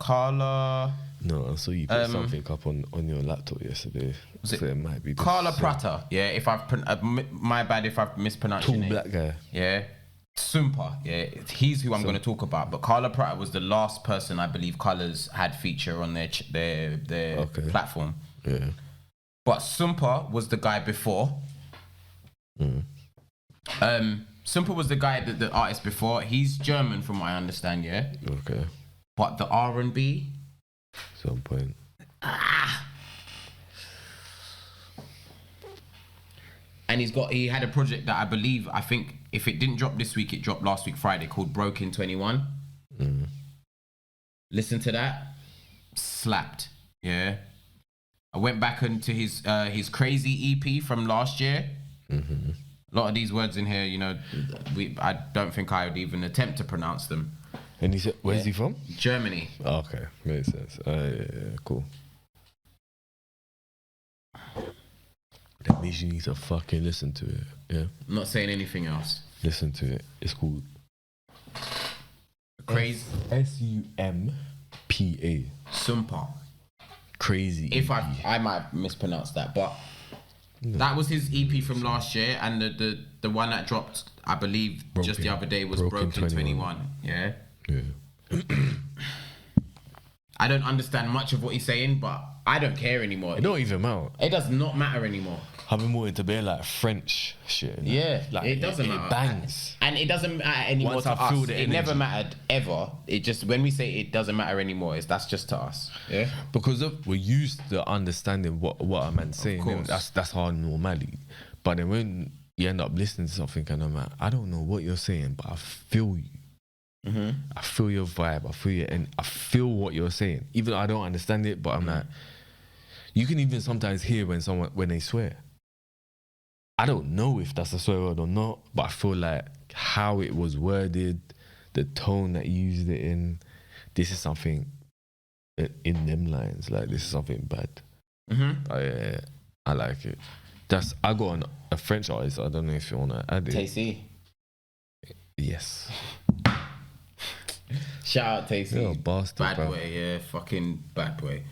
No, I saw you put something up on your laptop yesterday. So it might be Carla Prata. Yeah, if I've my bad if I've mispronounced your name. Tall black guy. Yeah. Sumpa. Yeah, he's who I'm going to talk about. But Carla Prata was the last person I believe Colours had feature on their platform. Yeah. But Sumpa was the guy before. Sumpa was the guy, the artist before. He's German, from what I understand. Yeah. Okay. But the R&B. Some point. And he had a project that I think if it didn't drop this week, it dropped last week Friday, called Broken 21. Listen to that. Slapped. Yeah. I went back into his Crazy EP from last year. A lot of these words in here, you know, I don't think I would even attempt to pronounce them. And he said, where's he from? Germany. Oh, okay, makes sense. Yeah, cool. That means you need to fucking listen to it. Yeah. I'm not saying anything else. Listen to it. It's called Crazy. Sumpa. Sumpa. Crazy. If I might have mispronounced that, but that was his EP from last year, and the one that dropped, I believe, just the other day was Broken 21. Yeah. Yeah. I don't understand much of what he's saying, but I don't care anymore. It don't even matter. It does not matter anymore. I've been more into being like French shit. Yeah, like, it doesn't matter. It bangs. And it doesn't matter anymore Once to I feel us. the It energy. never mattered ever. It just, when we say it doesn't matter anymore, that's just to us. Yeah. Because we're used to understanding what a man's saying. course. That's our normality. But then when you end up listening to something and I'm like, I don't know what you're saying, but I feel you. I feel your vibe. I feel your, and I feel what you're saying. Even though I don't understand it, but I'm like, you can even sometimes hear when they swear. I don't know if that's a swear word or not, but I feel like how it was worded, the tone that you used it in, this is something in them lines. Like, this is something bad. I like it. I got a French artist. I don't know if you want to add it. Tayc. Yes. Shout out Tayc. You're a bastard, bad bro. boy, yeah, fucking bad boy.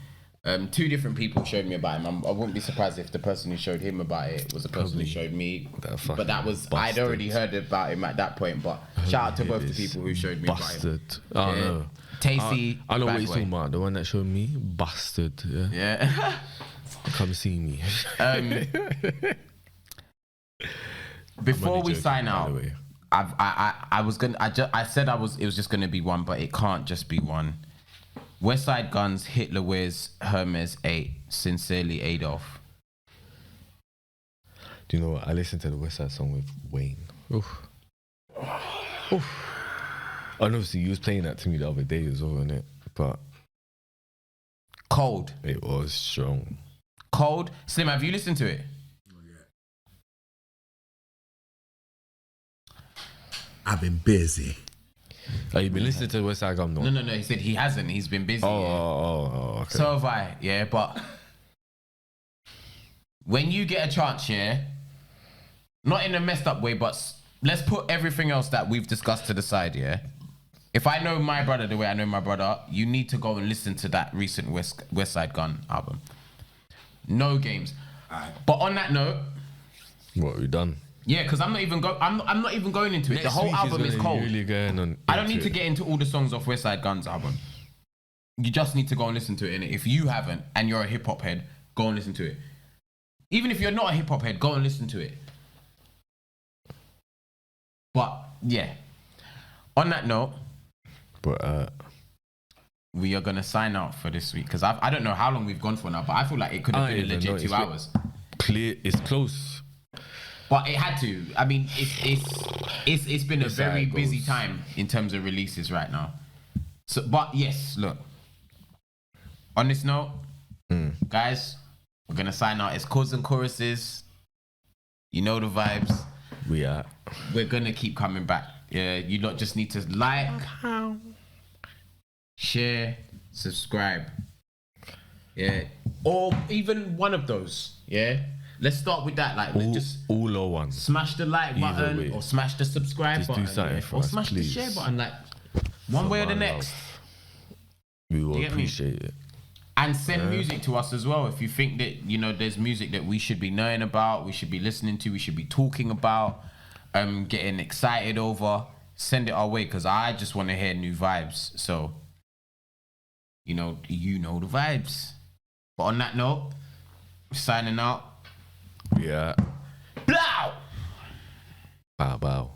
Two different people showed me about him. I wouldn't be surprised if the person who showed him about it was the person who showed me. But that was, bastard. I'd already heard about him at that point. But shout out to both the people who showed me about him. Oh no. Tasty. I know Bad what you're Boy. talking about. The one that showed me, bastard. Yeah, Yeah. come see me. Before we joking, sign by the out, way. I said it was just gonna be one, but it can't just be one. Westside Guns, Hitler Wears Hermes 8, Sincerely Adolf. Do you know what? I listened to the West Side song with Wayne. Oof. Oof. And obviously, you was playing that to me the other day as well, innit? But Cold. it was strong. Cold. Slim, have you listened to it? I've been busy. Like, you been listening to the West Side Gun? No. He said he hasn't. He's been busy. Oh, okay. So have I, yeah. But when you get a chance, yeah, not in a messed up way, but let's put everything else that we've discussed to the side, yeah. If I know my brother the way I know my brother, you need to go and listen to that recent West Side Gun album. No games. But on that note, What, we done? yeah, because I'm not even going into it. The whole album is cold. Really going on I don't need into to it. get into all the songs off West Side Gun's album. You just need to go and listen to it, innit? If you haven't and you're a hip hop head, go and listen to it. Even if you're not a hip hop head, go and listen to it. But yeah, on that note, But we are gonna sign out for this week because I don't know how long we've gone for now, but I feel like it could have I been a don't even legit know. 2 hours. clear, it's close. But it had to. I mean, it's been a It's how very it busy goes. time in terms of releases right now. So, but yes, look. On this note, guys, we're gonna sign out. It's Chords and Choruses. You know the vibes. We are. We're gonna keep coming back. Yeah, you lot just need to like, share, subscribe. Yeah, or even one of those. Yeah, let's start with that. Like, let's just All or one. smash the like button way. or smash the subscribe Just do button, something for or us, smash please. the share button. Like, one For way or the my next. love. We will you get me? appreciate it. And send music to us as well if you think that, you know, there's music that we should be knowing about, we should be listening to, we should be talking about, getting excited over. Send it our way because I just want to hear new vibes. So, you know the vibes. But on that note, signing out. Yeah. Blow! Bow.